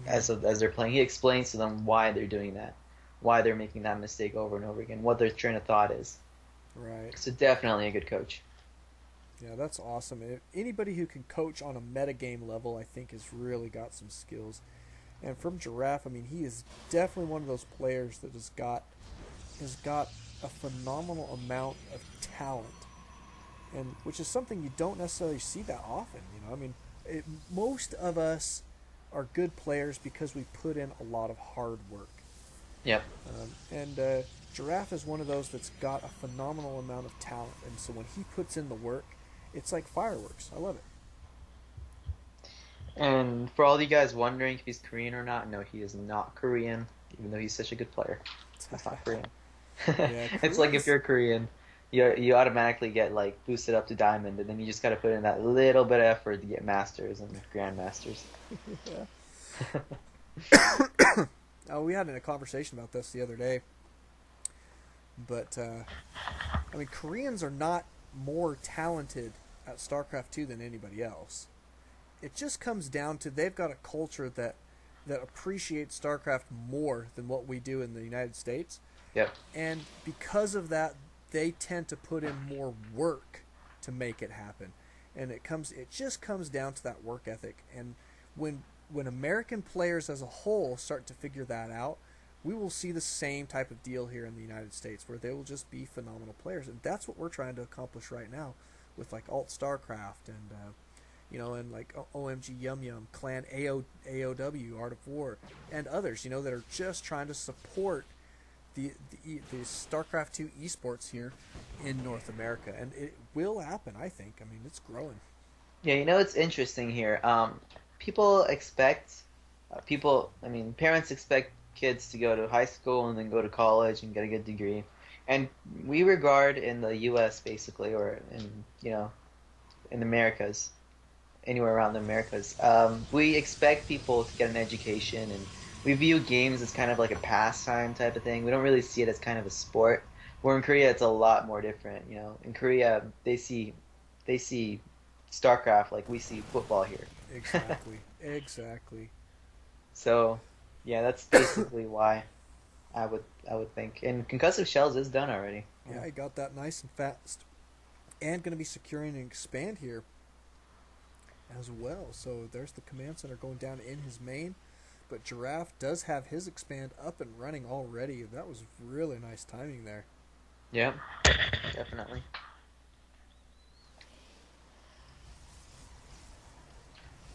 as they're playing. He explains to them why they're doing that, why they're making that mistake over and over again, what their train of thought is. Right. So definitely a good coach. Yeah, that's awesome. Anybody who can coach on a metagame level, I think, has really got some skills. And from Giraffe, I mean, he is definitely one of those players that has got a phenomenal amount of talent, and which is something you don't necessarily see that often. I mean, most of us are good players because we put in a lot of hard work. Yep. And Giraffe is one of those that's got a phenomenal amount of talent, and so when he puts in the work, it's like fireworks. I love it. And for all you guys wondering if he's Korean or not, no, he is not Korean, even though he's such a good player. He's not Korean. Yeah, It's like if you're Korean, you automatically get like boosted up to diamond, and then you just got to put in that little bit of effort to get masters and grandmasters. Oh, we had a conversation about this the other day, but I mean, Koreans are not more talented at StarCraft 2 than anybody else. It just comes down to they've got a culture that appreciates StarCraft more than what we do in the United States. Yep. And because of that, they tend to put in more work to make it happen. And it just comes down to that work ethic. And when American players as a whole start to figure that out, we will see the same type of deal here in the United States, where they will just be phenomenal players. And that's what we're trying to accomplish right now with like Alt Starcraft and and like OMG Yum Yum, Clan AoW, Art of War, and others, that are just trying to support the StarCraft 2 esports here in North America, and it will happen. I think. I mean, it's growing. Yeah, it's interesting here. People expect I mean, parents expect kids to go to high school and then go to college and get a good degree. And we regard in the US basically, or in the Americas, anywhere around the Americas, we expect people to get an education, and we view games as kind of like a pastime type of thing. We don't really see it as kind of a sport. Where in Korea, it's a lot more different. In Korea, they see StarCraft like we see football here. Exactly. Exactly. So, yeah, that's basically why I would think. And concussive shells is done already. Yeah, I got that nice and fast, and going to be securing and expand here as well. So there's the command center going down in his main, but Giraffe does have his expand up and running already. That was really nice timing there. Yeah, definitely.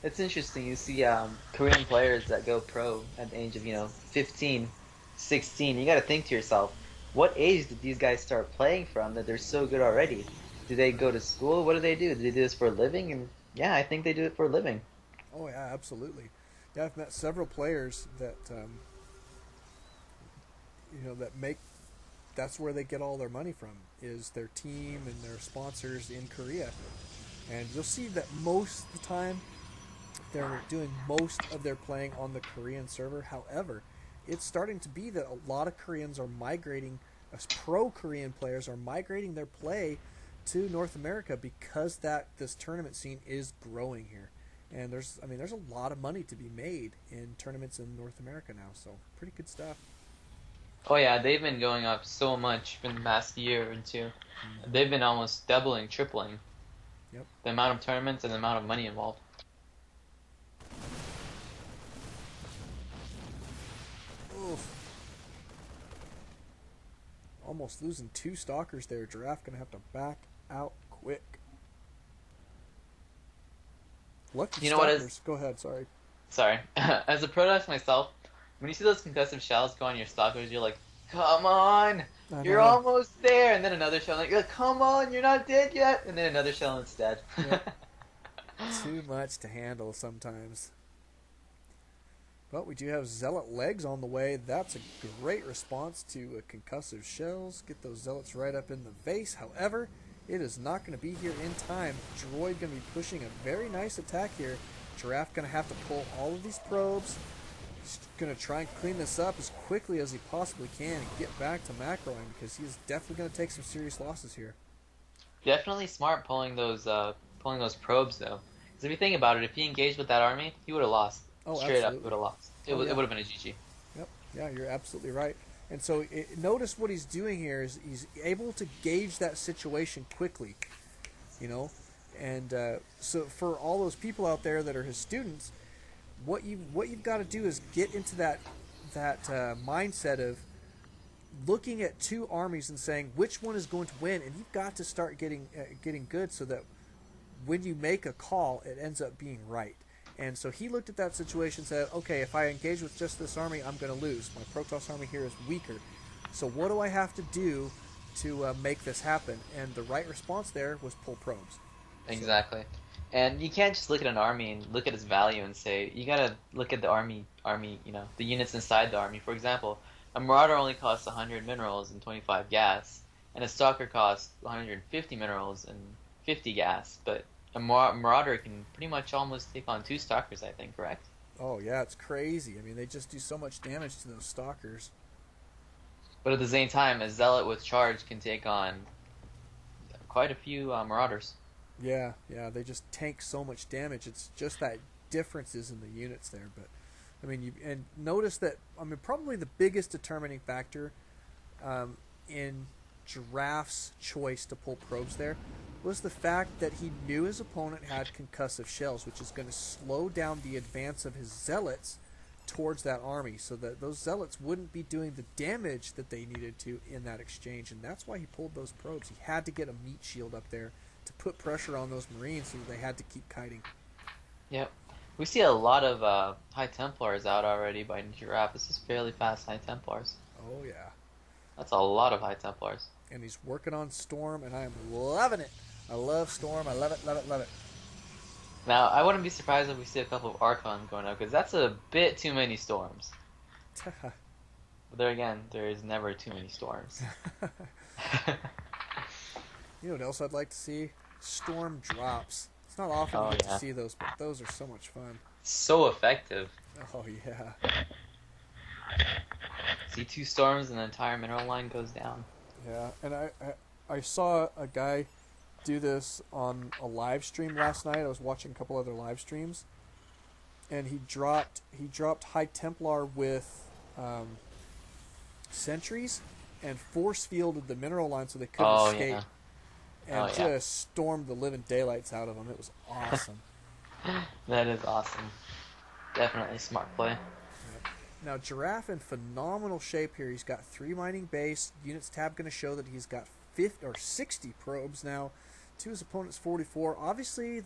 It's interesting. You see Korean players that go pro at the age of 15, 16. You got to think to yourself, what age did these guys start playing from that they're so good already? Do they go to school? What do? Do they do this for a living? And yeah, I think they do it for a living. Oh yeah, absolutely. Yeah, I've met several players that that make that's where they get all their money from, is their team and their sponsors in Korea. And you'll see that most of the time they're doing most of their playing on the Korean server. However, it's starting to be that a lot of Koreans are migrating, as pro-Korean players are migrating their play to North America because this tournament scene is growing here. And there's a lot of money to be made in tournaments in North America now, so pretty good stuff. Oh yeah, they've been going up so much in the past year or two. They've been almost doubling, tripling Yep. the amount of tournaments and the amount of money involved. Oof. Almost losing two stalkers there. Giraffe gonna have to back out quick. Lucky You know what stalkers. is? Go ahead, sorry. Sorry. As a Protoss myself, when you see those concussive shells go on your stalkers, you're like, come on, I you're know. almost there. And then another shell, like, you're like, come on, you're not dead yet. And then another shell instead. Yep. Too much to handle sometimes. But we do have Zealot legs on the way. That's a great response to concussive shells. Get those Zealots right up in the vase. However, it is not going to be here in time. Droid going to be pushing a very nice attack here. Giraffe going to have to pull all of these probes. He's going to try and clean this up as quickly as he possibly can and get back to macroing, because he's definitely going to take some serious losses here. Definitely smart pulling those probes though. Because if you think about it, if he engaged with that army, he would have lost. Oh, Straight up, absolutely. he would have lost. It Oh, would yeah. have been a GG. Yep. Yeah, you're absolutely right. And so notice what he's doing here is he's able to gauge that situation quickly, And so for all those people out there that are his students, what you've got to do is get into that mindset of looking at two armies and saying which one is going to win, and you've got to start getting good so that when you make a call, it ends up being right. And so he looked at that situation and said, okay, if I engage with just this army, I'm going to lose. My Protoss army here is weaker. So what do I have to do to make this happen? And the right response there was pull probes. Exactly. And you can't just look at an army and look at its value and say, you gotta look at the army, the units inside the army. For example, a Marauder only costs 100 minerals and 25 gas, and a Stalker costs 150 minerals and 50 gas, but a Marauder can pretty much almost take on two Stalkers, I think, correct? Oh, yeah, it's crazy. I mean, they just do so much damage to those Stalkers. But at the same time, a Zealot with charge can take on quite a few Marauders. Yeah, they just tank so much damage. It's just that differences in the units there. But I mean, and notice that probably the biggest determining factor in Giraffe's choice to pull probes there was the fact that he knew his opponent had concussive shells, which is going to slow down the advance of his Zealots towards that army, so that those Zealots wouldn't be doing the damage that they needed to in that exchange. And that's why he pulled those probes. He had to get a meat shield up there to put pressure on those Marines, so they had to keep kiting. Yep. We see a lot of High Templars out already by Giraffe. This is fairly fast High Templars. Oh yeah, That's a lot of High Templars. and he's working on Storm, and I am loving it. I love Storm. I love it, love it, love it. Now, I wouldn't be surprised if we see a couple of Archons going up, because that's a bit too many storms. But there again, there is never too many storms. You know what else I'd like to see? Storm drops. It's not often Oh you get yeah. to see those, but those are so much fun. So effective. Oh yeah. See two storms and the entire mineral line goes down. Yeah, and I saw a guy do this on a live stream last night. I was watching a couple other live streams, and he dropped High Templar with sentries and force fielded the mineral line so they couldn't Oh escape, yeah. and Oh, yeah. just stormed the living daylights out of them. It was awesome. That is awesome. Definitely smart play. Now, Giraffe in phenomenal shape here. He's got 3 mining base. Units tab going to show that he's got 50 or 60 probes now. To his opponent's 44. Obviously,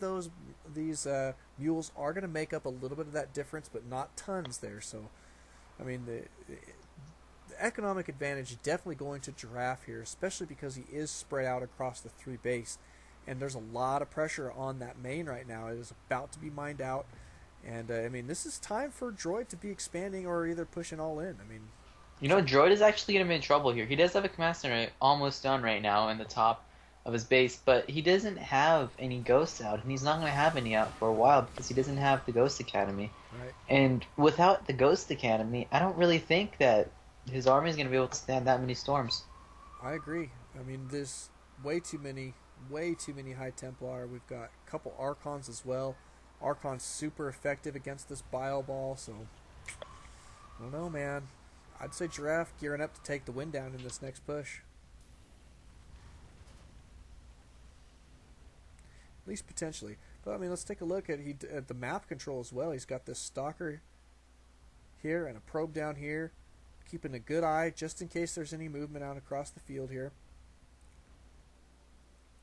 these mules are going to make up a little bit of that difference, but not tons there. So, I mean, the economic advantage is definitely going to Giraffe here, especially because he is spread out across the 3 base. And there's a lot of pressure on that main right now. It is about to be mined out. And, I mean, this is time for Droid to be expanding or either pushing all in. I mean, You know, Droid is actually going to be in trouble here. He does have a command center almost done right now in the top of his base, but he doesn't have any ghosts out, and he's not going to have any out for a while because he doesn't have the Ghost Academy. right. And without the Ghost Academy, I don't really think that his army is going to be able to stand that many storms. I agree. I mean, there's way too many High Templar. We've got a couple Archons as well. Archon's super effective against this Bile Ball, so I don't know, man. I'd say Giraffe gearing up to take the win down in this next push. At least potentially. But I mean, let's take a look at the map control as well. He's got this Stalker here and a probe down here, keeping a good eye just in case there's any movement out across the field here.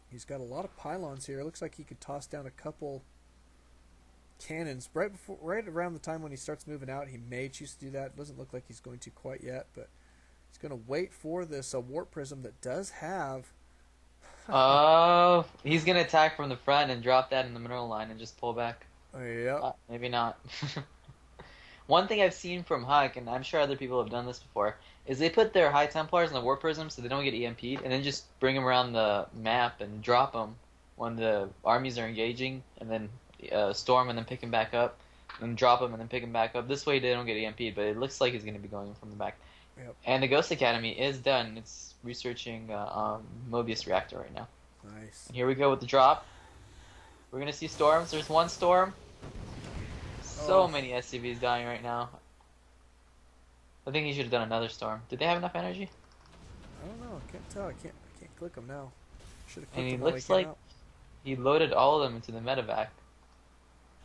He's got a lot of pylons here. It looks like he could toss down a couple cannons right around the time when he starts moving out. He may choose to do that. It doesn't look like he's going to quite yet, but he's going to wait for this warp prism that does have. Oh, he's going to attack from the front and drop that in the mineral line and just pull back. Yep. Maybe not. One thing I've seen from Huck, and I'm sure other people have done this before, is they put their High Templars in the Warp Prism so they don't get EMP'd, and then just bring them around the map and drop them when the armies are engaging, and then storm and then pick him back up, and drop him and then pick him back up. This way they don't get EMP'd, but it looks like he's going to be going from the back. Yep. And the Ghost Academy is done. It's researching Mobius Reactor right now. Nice. And here we go with the drop. We're going to see storms. There's one storm. So many SCVs dying right now. I think he should have done another storm. Did they have enough energy? I don't know. I can't tell. I can't click them now. Should have And clicked he them while looks came like out. he loaded all of them into the medevac.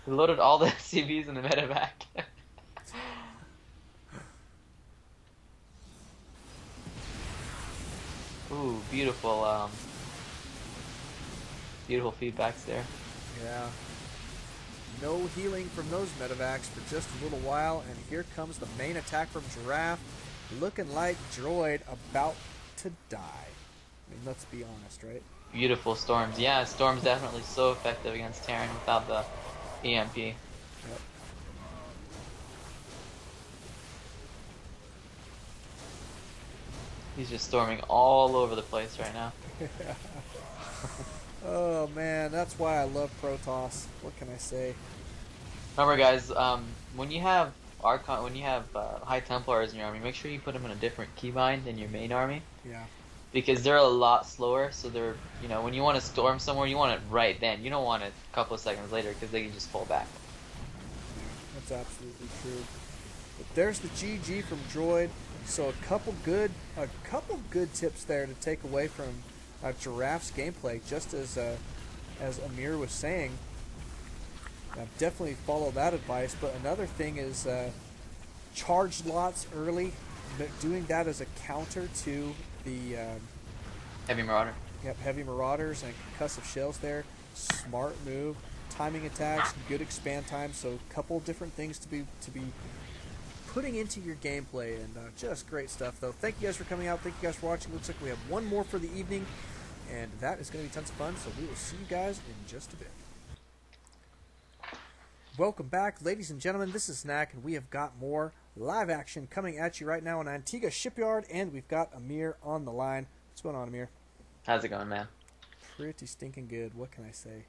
He loaded all the SCVs in the medevac. Ooh, beautiful, beautiful feedbacks there. Yeah. No healing from those medevacs for just a little while, and here comes the main attack from Giraffe, looking like Droid about to die. I mean, let's be honest, right? Beautiful storms. Yeah, storms definitely so effective against Terran without the EMP. Yep. He's just storming all over the place right now. Oh man, that's why I love Protoss. What can I say? Remember, guys, when you have High Templars in your army, make sure you put them in a different keybind than your main army. Yeah. Because they're a lot slower, so they're, when you want to storm somewhere, you want it right then. You don't want it a couple of seconds later, because they can just pull back. That's absolutely true. But there's the GG from Droid. So a couple good tips there to take away from Giraffe's gameplay, just as Amir was saying. Definitely follow that advice. But another thing is charge lots early, but doing that as a counter to the Heavy Marauder. Yep, heavy marauders and concussive shells there. Smart move. Timing attacks, good expand time. So a couple different things to be putting into your gameplay, and just great stuff though. Thank you guys for coming out. Thank you guys for watching. Looks like we have one more for the evening, and that is going to be tons of fun. So we will see you guys in just a bit. Welcome back, ladies and gentlemen. This is Snack, and we have got more live action coming at you right now in Antigua Shipyard, and we've got Amir on the line. What's going on, Amir? How's it going, man? Pretty stinking good. What can I say?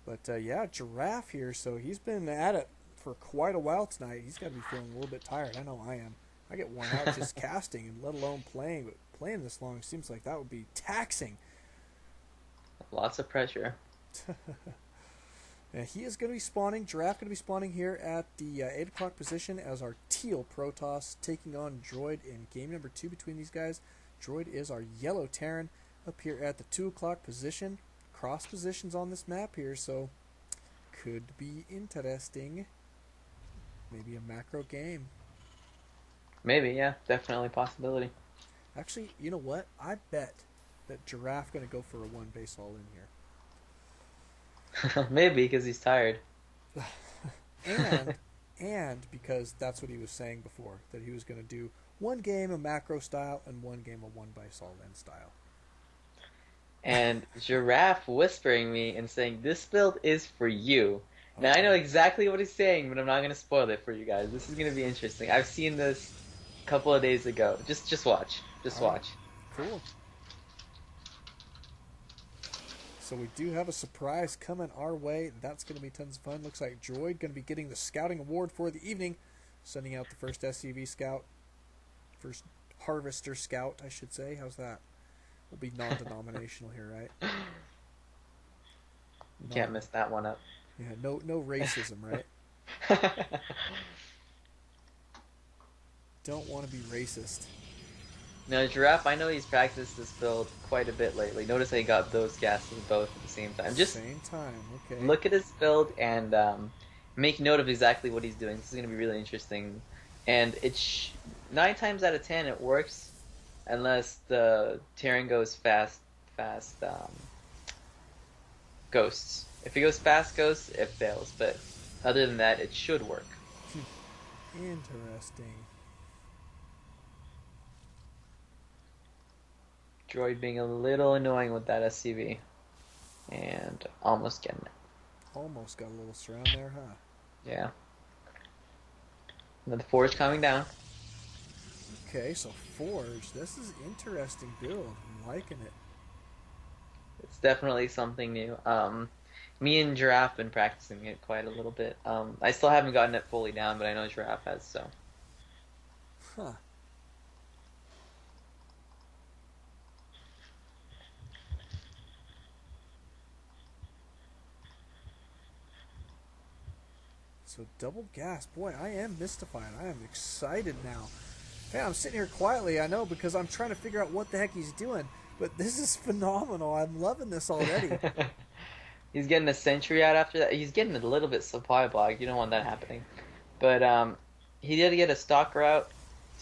But yeah, Giraffe here. So he's been at it for quite a while tonight. He's got to be feeling a little bit tired. I know I am. I get worn out just casting, and let alone playing. But playing this long seems like that would be taxing. Lots of pressure. And he is going to be spawning. Giraffe going to be spawning here at the 8 o'clock position as our Teal Protoss taking on Droid in game number 2 between these guys. Droid is our Yellow Terran up here at the 2 o'clock position. Cross positions on this map here, so could be interesting. Maybe a macro game. Maybe, yeah, definitely a possibility. Actually, you know what? I bet that Giraffe going to go for a 1 base all in here. Maybe because he's tired. and because that's what he was saying before, that he was going to do 1 game a macro style and 1 game a 1 base all in style. And Giraffe whispering me and saying, "This build is for you." Okay. Now I know exactly what he's saying, but I'm not going to spoil it for you guys. This is going to be interesting. I've seen this a couple of days ago. Just watch. Just watch. Cool. So we do have a surprise coming our way. That's going to be tons of fun. Looks like Droid going to be getting the scouting award for the evening, sending out the first SCV scout, first harvester scout, I should say. How's that? We'll be non-denominational here, right? You can't miss that one up. Yeah, no racism, right? Don't want to be racist. Now, Giraffe, I know he's practiced this build quite a bit lately. Notice how he got those gases both at the same time. Just same time, okay. Look at his build and make note of exactly what he's doing. This is going to be really interesting. And 9 times out of 10 it works, unless the Terran goes fast ghosts. If he goes fast ghosts, it fails. But other than that, it should work. Interesting. Droid being a little annoying with that SCV. And almost getting it. Almost got a little surround there, huh? Yeah. And the Forge coming down. Okay, so Forge. This is interesting build. I'm liking it. It's definitely something new. Me and Giraffe been practicing it quite a little bit. I still haven't gotten it fully down, but I know Giraffe has, so. Huh. So double gas. Boy, I am mystified. I am excited now. Hey, I'm sitting here quietly, I know, because I'm trying to figure out what the heck he's doing. But this is phenomenal. I'm loving this already. He's getting a sentry out after that. He's getting a little bit supply block. You don't want that happening. But he did get a stalker out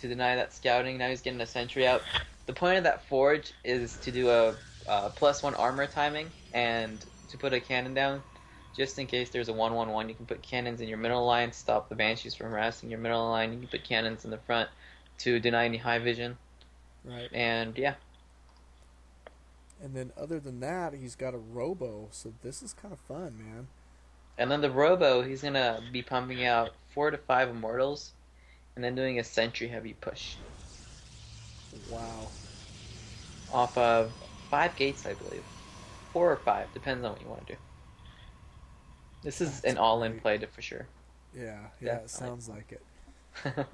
to deny that scouting. Now he's getting a sentry out. The point of that forge is to do a +1 armor timing and to put a cannon down. Just in case there's a 1-1-1, you can put cannons in your middle line, stop the Banshees from harassing your middle line. You can put cannons in the front to deny any high vision. Right. And yeah. And then other than that, he's got a robo, so this is kind of fun, man. And then the robo, he's going to be pumping out 4 to 5 immortals and then doing a sentry heavy push. Wow. Off of 5 gates, I believe. 4 or 5, depends on what you want to do. This is an all-in play for sure. Yeah, it sounds like it.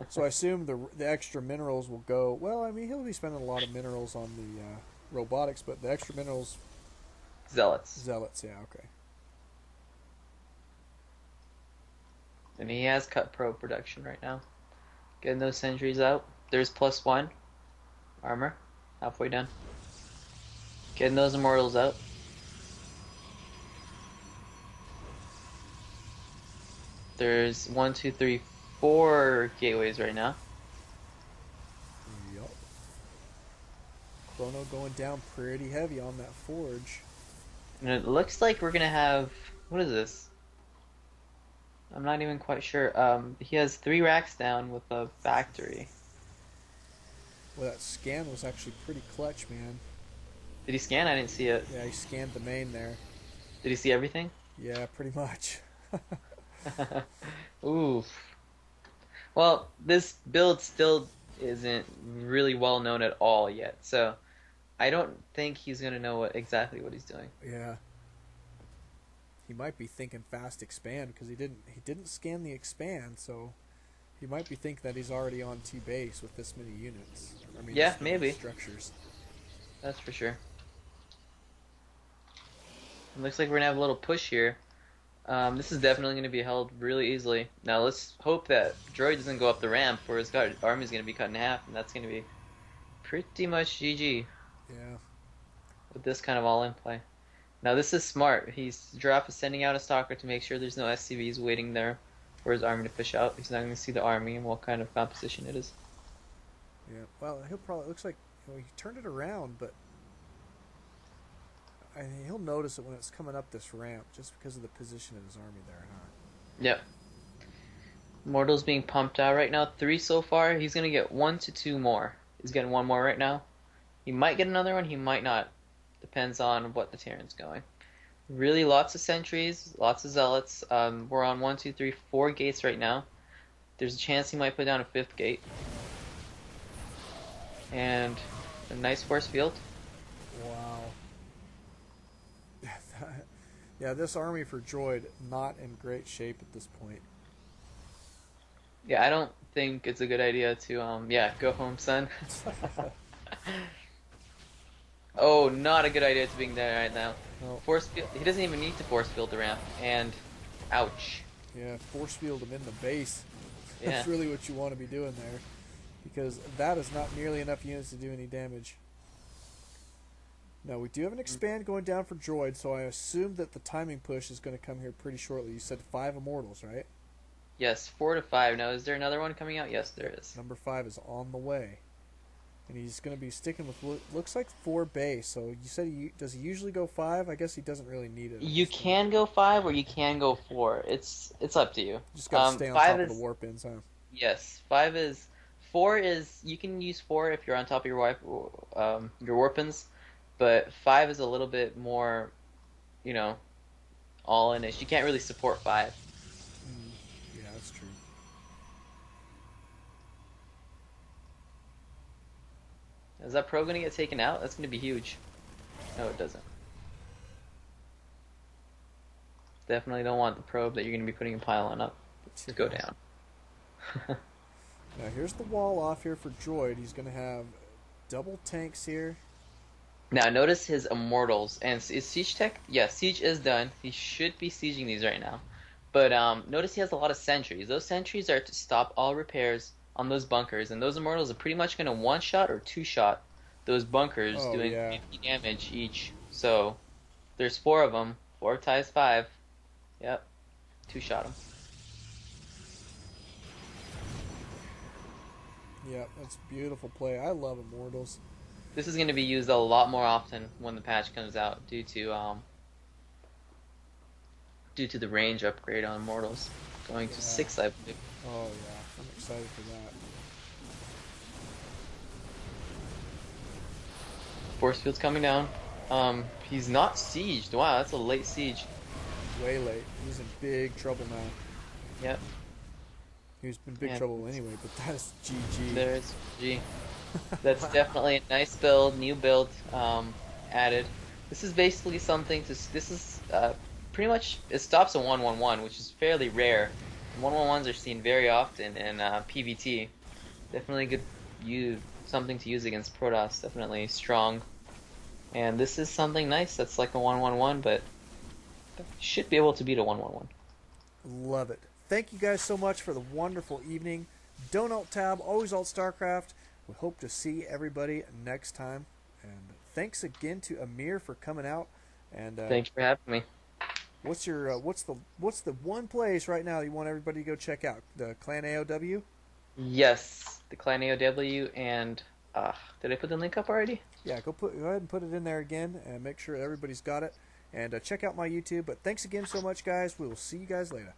So I assume the extra minerals will go. Well, I mean, he'll be spending a lot of minerals on the robotics, but the extra minerals. Zealots. Yeah, okay. And he has cut pro production right now. Getting those sentries out. There's +1 armor. Halfway done. Getting those immortals out. There's 1, 2, 3, 4 gateways right now. Yep. Chrono going down pretty heavy on that forge. And it looks like we're gonna have, what is this? I'm not even quite sure. He has 3 racks down with a factory. Well, that scan was actually pretty clutch, man. Did he scan? I didn't see it. Yeah, he scanned the main there. Did he see everything? Yeah, pretty much. Oof. Well, this build still isn't really well known at all yet, so I don't think he's gonna know exactly what he's doing. Yeah, he might be thinking fast expand because he didn't scan the expand, so he might be thinking that he's already on T base with this many units. I mean, Yeah, this many maybe. structures. That's for sure. It looks like we're gonna have a little push here. This is definitely going to be held really easily. Now let's hope that Droid doesn't go up the ramp, or his army's going to be cut in half, and that's going to be pretty much GG Yeah. with this kind of all-in play. Now this is smart. Giraffe is sending out a stalker to make sure there's no SCVs waiting there for his army to push out. He's not going to see the army and what kind of composition it is. Yeah. Well, he'll probably looks like he turned it around, but he'll notice it when it's coming up this ramp, just because of the position of his army there, huh? Yep. Mortals being pumped out right now. 3 so far. He's going to get 1 to 2 more. He's getting 1 more right now. He might get another one. He might not. Depends on what the Terran's going. Really lots of sentries, lots of zealots. We're on 1, 2, 3, 4 gates right now. There's a chance he might put down a 5th gate. And a nice force field. Wow. Yeah, this army for Droid not in great shape at this point. Yeah, I don't think it's a good idea to yeah, go home, son. Oh, not a good idea to being there right now. No. Force field. He doesn't even need to force field the ramp. And ouch. Yeah, force field him in the base. Yeah. That's really what you want to be doing there, because that is not nearly enough units to do any damage. Now, we do have an expand going down for Droid, so I assume that the timing push is going to come here pretty shortly. You said 5 Immortals, right? Yes, 4 to 5. Now, is there another one coming out? Yes, there is. Number 5 is on the way. And he's going to be sticking with, looks like 4 base. So you said, does he usually go 5? I guess he doesn't really need it. You can go 5 or you can go 4. It's up to you. Just got to stay on top of the warp ins, huh? Yes, 5 is... 4 is... You can use 4 if you're on top of your warp ins. But 5 is a little bit more, you know, all-in-ish. You can't really support 5. Yeah, that's true. Is that probe going to get taken out? That's going to be huge. No, it doesn't. Definitely don't want the probe that you're going to be putting a pylon up to go down. Now, here's the wall off here for Droid. He's going to have double tanks here. Now, notice his immortals. And is Siege Tech? Yeah, Siege is done. He should be sieging these right now. But notice he has a lot of sentries. Those sentries are to stop all repairs on those bunkers. And those immortals are pretty much going to one-shot or two-shot those bunkers, doing 50 damage each. So, there's 4 of them. 4 times 5. Yep. Two-shot them. Yep, that's beautiful play. I love Immortals. This is going to be used a lot more often when the patch comes out due to the range upgrade on Immortals. Going to 6, I believe. Oh yeah, I'm excited for that. Force field's coming down. He's not sieged. Wow, that's a late siege. Way late. He's in big trouble now. Yep. He's been big trouble anyway, but that's GG. There's G. That's definitely a nice build, new build added. This is basically something to. This is pretty much, it stops a 1-1-1, which is fairly rare. 1-1-1s are seen very often in PvT. Definitely good, something to use against Protoss. Definitely strong. And this is something nice that's like a 1-1-1, but should be able to beat a 1-1-1. Love it. Thank you guys so much for the wonderful evening. Don't alt tab, always alt Starcraft. We hope to see everybody next time. And thanks again to Amir for coming out. And thanks for having me. What's your what's the one place right now you want everybody to go check out? The Clan AoW? Yes, the Clan AoW, and Did I put the link up already? Yeah, go ahead and put it in there again and make sure everybody's got it. And check out my YouTube. But thanks again so much, guys. We will see you guys later.